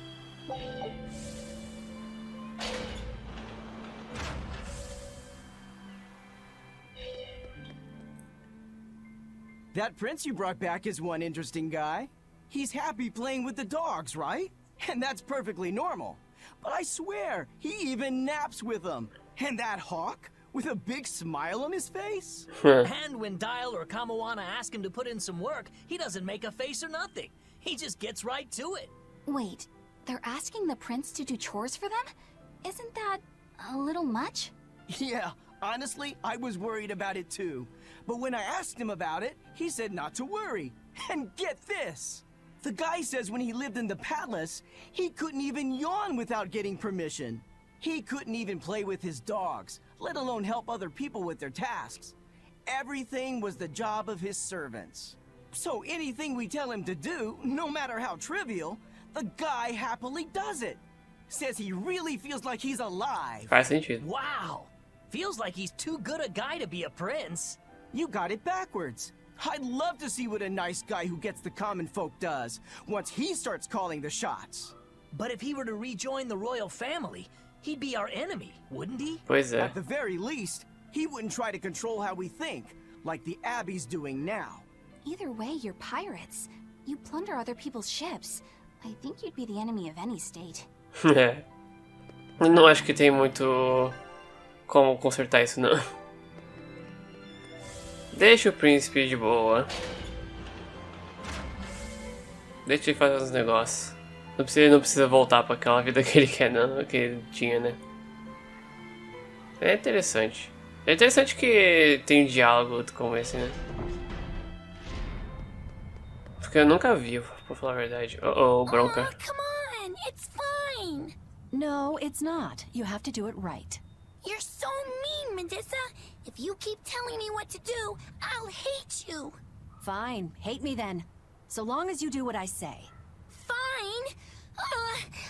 That prince you brought back is one interesting guy. He's happy playing with the dogs, right? And that's perfectly normal. But I swear, he even naps with them. And that hawk? With a big smile on his face? And when Dial or Kamawana ask him to put in some work, he doesn't make a face or nothing. He just gets right to it. Wait, they're asking the prince to do chores for them? Isn't that a little much? Yeah, honestly, I was worried about it too. But when I asked him about it, he said not to worry. And get this! The guy says when he lived in the palace, he couldn't even yawn without getting permission. He couldn't even play with his dogs, let alone help other people with their tasks. Everything was the job of his servants. So anything we tell him to do, no matter how trivial, the guy happily does it. Says he really feels like he's alive. Faz sentido. Wow! Feels like he's too good a guy to be a prince. You got it backwards. I'd love to see what a nice guy who gets the common folk does once he starts calling the shots. But if he were to rejoin the royal family, he'd be our enemy, wouldn't he? Pois é. At the very least, he wouldn't try to control how we think, like the Abbey's doing now. Either way, you're pirates. You plunder other people's ships. I think you'd be the enemy of any state. É. Eu não acho que tem muito como consertar isso, não. Deixa o príncipe de boa. Deixa ele fazer uns negócios. Ele não precisa voltar para aquela vida que ele quer, não, que ele tinha, né? É interessante. É interessante que tem um diálogo como esse, né? Porque eu nunca vi, pra falar a verdade. Oh, bronca. Oh, come on, it's fine. No, it's not. You have to do it right. You're so mean, Medusa. If you keep telling me what to do, I'll hate you. Fine, hate me then. So long as you do what I say. Fine.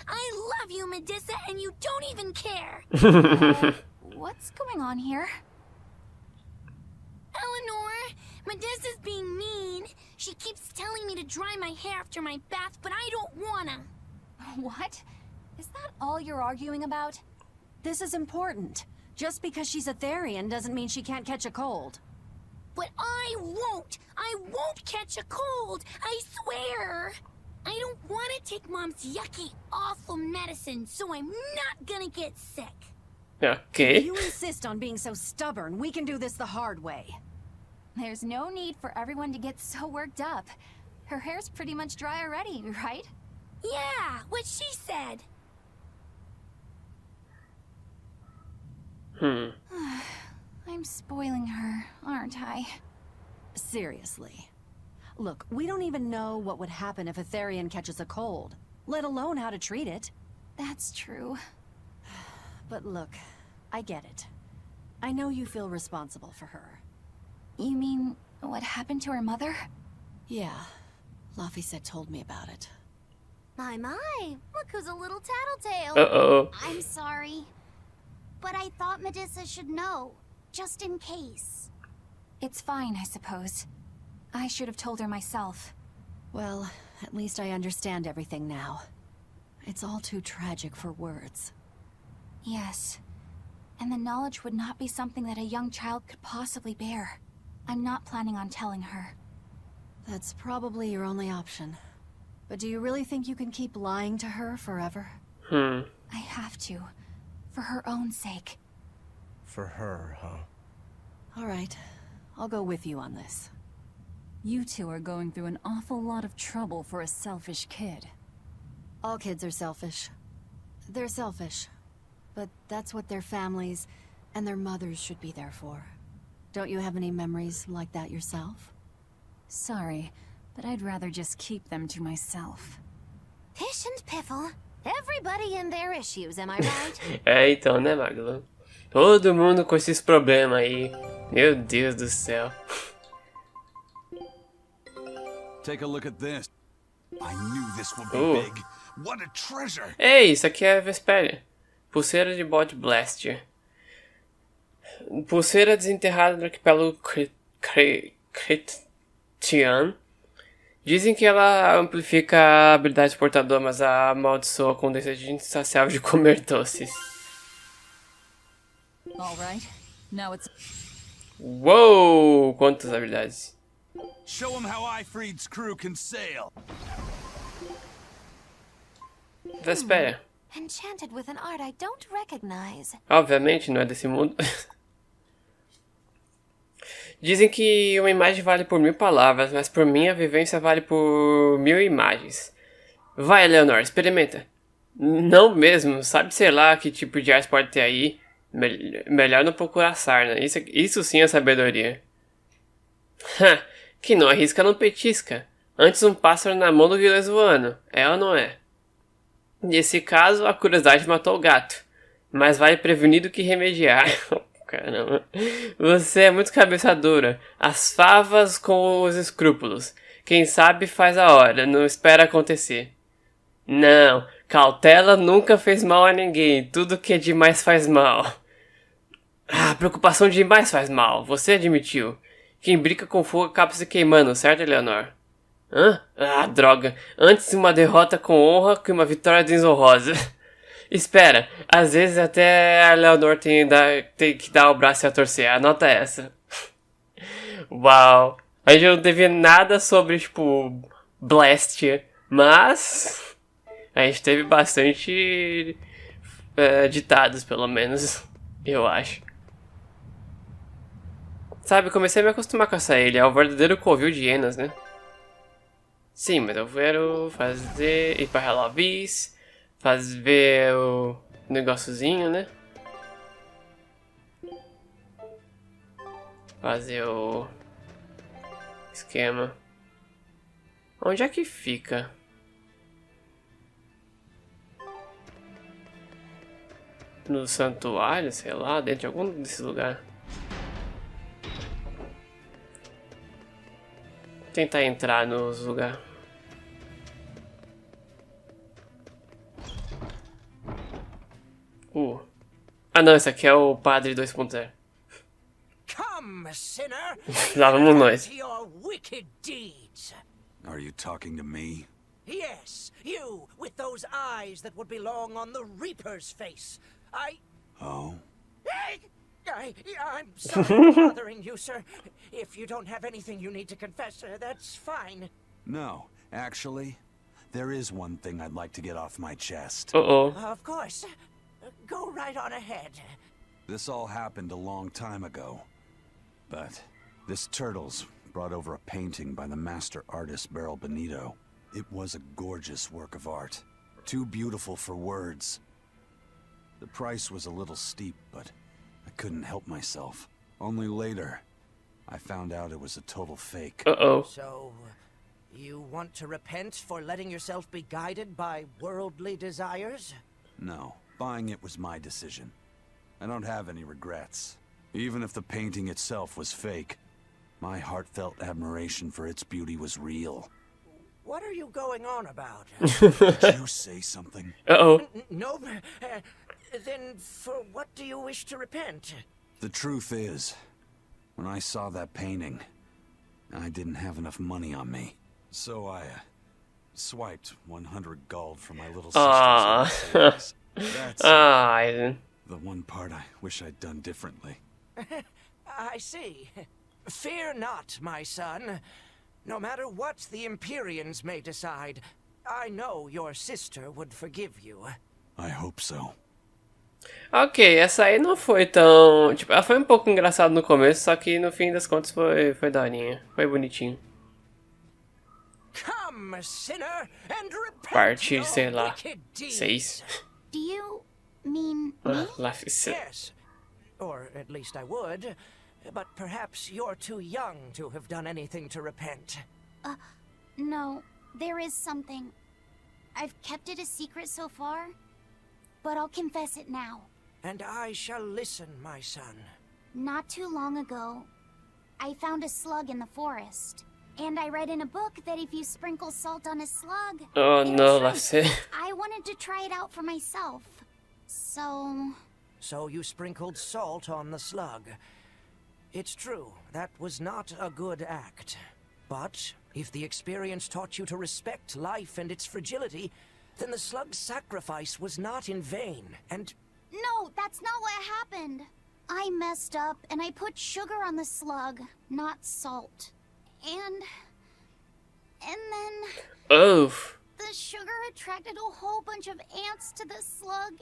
I love you, Medusa, and you don't even care. What's going on here? Eleanor, Medusa's being mean. She keeps telling me to dry my hair after my bath, but I don't wanna. What? Is that all you're arguing about? This is important. Just because she's a Therian doesn't mean she can't catch a cold. But I won't! I won't catch a cold! I swear! I don't want to take Mom's yucky, awful medicine, so I'm not gonna get sick. Okay. If you insist on being so stubborn, we can do this the hard way. There's no need for everyone to get so worked up. Her hair's pretty much dry already, right? Yeah, what she said. I'm spoiling her, aren't I? Seriously. Look, we don't even know what would happen if a Therian catches a cold, let alone how to treat it. That's true. But look, I get it. I know you feel responsible for her. You mean what happened to her mother? Yeah, Laphicet told me about it. My, look who's a little tattletale. Uh-oh. I'm sorry. But I thought Medusa should know, just in case. It's fine, I suppose. I should have told her myself. Well, at least I understand everything now. It's all too tragic for words. Yes. And the knowledge would not be something that a young child could possibly bear. I'm not planning on telling her. That's probably your only option. But do you really think you can keep lying to her forever? I have to. For her own sake. For her, huh? All right. I'll go with you on this. You two are going through an awful lot of trouble for a selfish kid. All kids are selfish. They're selfish. But that's what their families and their mothers should be there for. Don't you have any memories like that yourself? Sorry, but I'd rather just keep them to myself. Pish and Piffle. Everybody and their issues, am I right? É, então, né, Magilou? Todo mundo com esses problemas aí. Meu Deus do céu. Take a look at this. I knew this would be big. What a treasure! Ei, isso aqui é Berseria. Pulseira de Body Blaster. Pulseira desenterrada do arquipélago Cretian. Dizem que ela amplifica a habilidade portadora, mas a amaldiçoa com desejo insaciável de comer doces. All right. Now it's... Uou! Quantas habilidades. Show him how Ifreed's crew can sail. Berseria. Enchanted with an art I don't recognize. Obviamente não é desse mundo. Dizem que uma imagem vale por 1000 palavras, mas por mim a vivência vale por 1000 imagens. Vai, Leonor, experimenta. Não mesmo, sabe sei lá que tipo de arte pode ter aí. Melhor não procurar sarna, isso sim é sabedoria. Que não arrisca não petisca. Antes um pássaro na mão do que 2 voando, é ou não é? Nesse caso, a curiosidade matou o gato. Mais vale prevenir do que remediar. Caramba. Você é muito cabeça dura. As favas com os escrúpulos. Quem sabe faz a hora, não espera acontecer. Não, cautela nunca fez mal a ninguém. Tudo que é demais faz mal. Ah, preocupação demais faz mal. Você admitiu. Quem brinca com fogo acaba se queimando, certo, Eleanor? Hã? Ah, droga. Antes uma derrota com honra que uma vitória desonrosa. Espera, às vezes até a Eleanor tem que dar o braço a torcer. Anota essa. Uau. A gente não teve nada sobre, tipo, Blast, mas a gente teve bastante ditados, pelo menos, eu acho. Sabe, comecei a me acostumar com essa ilha. É o verdadeiro covil de hienas, né? Sim, mas eu quero fazer... ir pra Hellovis, fazer o negóciozinho, né? Fazer o esquema. Onde é que fica? No santuário, sei lá, dentro de algum desses lugares. Tentar entrar nos lugares. Ah não, esse aqui é o padre 2.0. Come, sinner. Lá vamos nós. Your wicked deeds. Are you talking to me? Yes, you with those eyes that would belong on the Reaper's face. Oh? I'm sorry for bothering you, sir. If you don't have anything you need to confess, that's fine. No, actually, there is one thing I'd like to get off my chest. Uh-oh. Of course. Go right on ahead. This all happened a long time ago. But this Turtles brought over a painting by the master artist Beryl Benito. It was a gorgeous work of art. Too beautiful for words. The price was a little steep, but I couldn't help myself. Only later, I found out it was a total fake. Uh-oh. So, you want to repent for letting yourself be guided by worldly desires? No, buying it was my decision. I don't have any regrets. Even if the painting itself was fake, my heartfelt admiration for its beauty was real. What are you going on about? Did you say something? Uh-oh. No. Then for what do you wish to repent? The truth is, when I saw that painting, I didn't have enough money on me. So I swiped 100 gold from my little sister's savings. That's the one part I wish I'd done differently. I see. Fear not, my son. No matter what the Empyreans may decide, I know your sister would forgive you. I hope so. Ok, essa aí não foi tão... Tipo, ela foi um pouco engraçada no começo, só que no fim das contas foi daorinha. Foi bonitinho. Come, sinner, and repent Parte, sei lá, 6. Do you mean me? Yes. Or at least I would. But perhaps you're too young to have done anything to repent. No, there is something. I've kept it a secret so far, but I'll confess it now. And I shall listen, my son. Not too long ago, I found a slug in the forest. And I read in a book that if you sprinkle salt on a slug... Oh no, that's it. I wanted to try it out for myself. So... So you sprinkled salt on the slug. It's true, that was not a good act. But if the experience taught you to respect life and its fragility, then the slug's sacrifice was not in vain, and... No, that's not what happened. I messed up and I put sugar on the slug, not salt. And then... Oof. The sugar attracted a whole bunch of ants to the slug.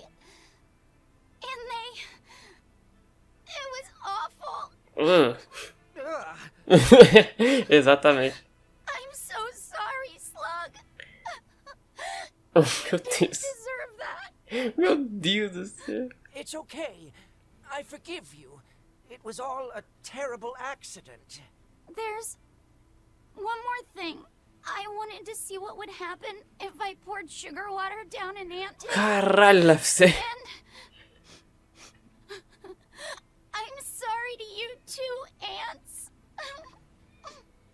And they... It was awful. Exatamente. I'm so sorry, slug. Oh, meu Deus. Deserve that. Meu Deus do céu. It's okay. I forgive you. It was all a terrible accident. There's one more thing. I wanted to see what would happen if I poured sugar water down an ant hill. Caralho, você. I'm sorry to you too, ants.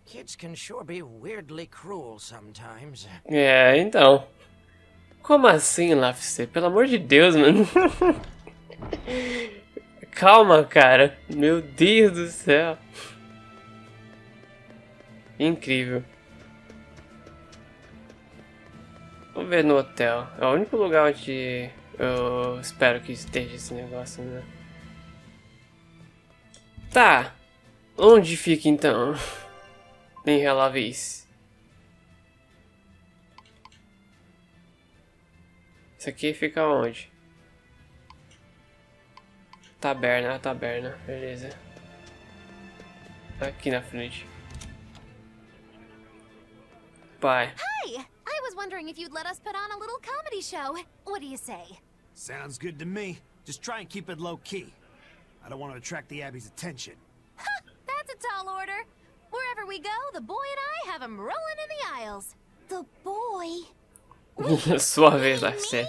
Kids can sure be weirdly cruel sometimes. É, então. Como assim, Lafse? Pelo amor de Deus, mano. calma, cara. Meu Deus do céu. Incrível. Vamos ver no hotel. É o único lugar onde eu espero que esteja esse negócio, né? Tá. Onde fica então? Em Relavis. Isso aqui fica onde? Taberna, a taberna. Beleza. Aqui na frente. Pai. Hi! I was wondering if you'd let us put on a little comedy show. What do you say? Sounds good to me. Just try and keep it low-key. I don't want to attract the Abbey's attention. That's a tall order. Wherever we go, the boy and I have him rolling in the aisles. The boy? Sua vez, Darcy.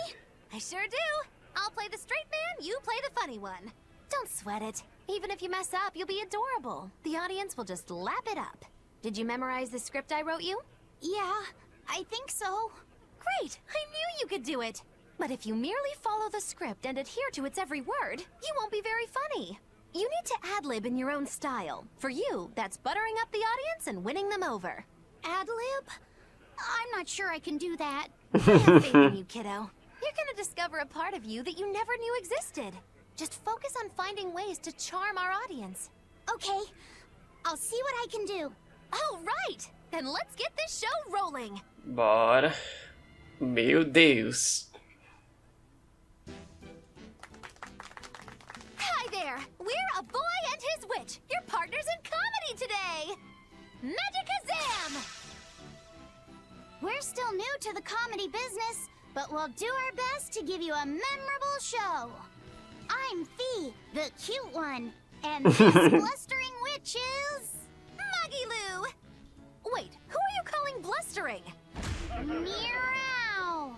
I sure do. I'll play the straight man, you play the funny one. Don't sweat it. Even if you mess up, you'll be adorable. The audience will just lap it up. Did you memorize the script I wrote you? Yeah, I think so. Great! I knew you could do it! But if you merely follow the script and adhere to its every word, you won't be very funny. You need to ad-lib in your own style. For you, that's buttering up the audience and winning them over. Ad-lib? I'm not sure I can do that. I have faith in you, kiddo. You're gonna discover a part of you that you never knew existed. Just focus on finding ways to charm our audience. Okay, I'll see what I can do. Oh, right! Then let's get this show rolling! Bora. Meu Deus. Hi there! We're A Boy and His Witch, your partners in comedy today! Magicazam! We're still new to the comedy business, but we'll do our best to give you a memorable show. I'm Fee, the cute one, and this blustering witch is... Magilou! Wait, who are you calling blustering? Meow!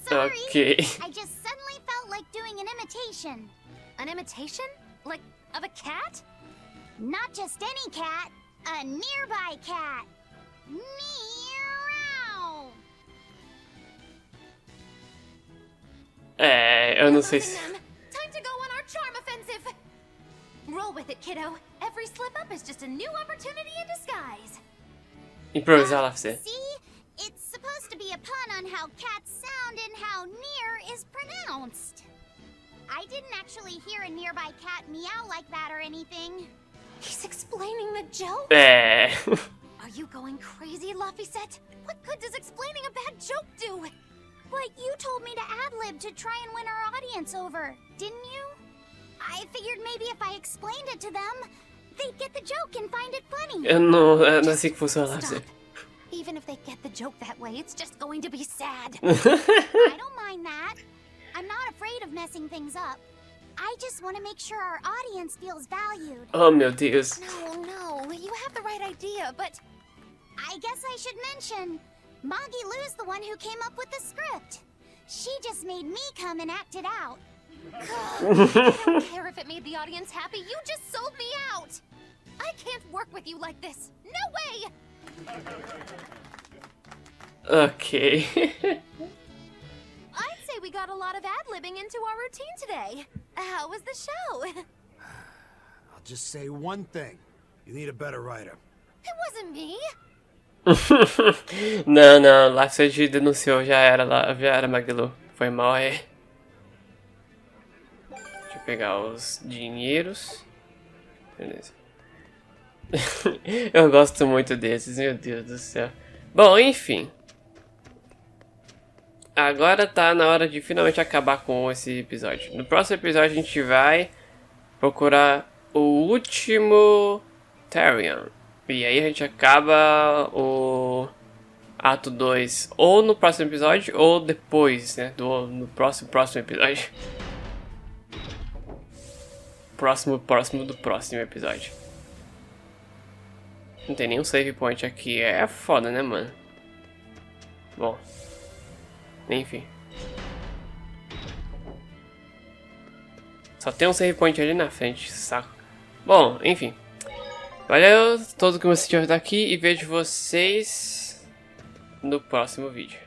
Sorry, Okay. I just suddenly felt like doing an imitation. An imitation? Like, of a cat? Not just any cat, a nearby cat. Meow! Eu não sei se... Time to go on our charm offensive! Roll with it, kiddo. Every slip-up is just a new opportunity in disguise. Improvisar lá pra você. See? It's supposed to be a pun on how cats sound and how near is pronounced. I didn't actually hear a nearby cat meow like that or anything. He's explaining the joke? Are you going crazy, Laphicet? What good does explaining a bad joke do? But you told me to ad-lib to try and win our audience over, didn't you? I figured maybe if I explained it to them, they'd get the joke and find it funny. Eu não é assim que funciona lá pra você. Even if they get the joke that way, it's just going to be sad. I don't mind that. I'm not afraid of messing things up. I just want to make sure our audience feels valued. Oh, meu Deus. No, you have the right idea, but... I guess I should mention, Magilou's the one who came up with the script. She just made me come and act it out. I don't care if it made the audience happy, you just sold me out! I can't work with you like this. No way! Ok. I'd say we got a lot of ad-libbing into our routine today. How was the show? I'll just say one thing. You need a better writer. It wasn't me. Não, lá você denunciou, já era Magilou. Foi mal aí. Deixa eu pegar os dinheiros. Beleza. Eu gosto muito desses, meu Deus do céu. Bom, enfim. Agora tá na hora de finalmente acabar com esse episódio. No próximo episódio a gente vai procurar o último Therion. E aí a gente acaba o ato 2 ou no próximo episódio ou depois, né? No próximo episódio. Próximo do próximo episódio. Não tem nenhum save point aqui. É foda, né, mano? Bom. Enfim. Só tem um save point ali na frente, saco. Bom, enfim. Valeu todo que você assistiu até aqui e vejo vocês no próximo vídeo.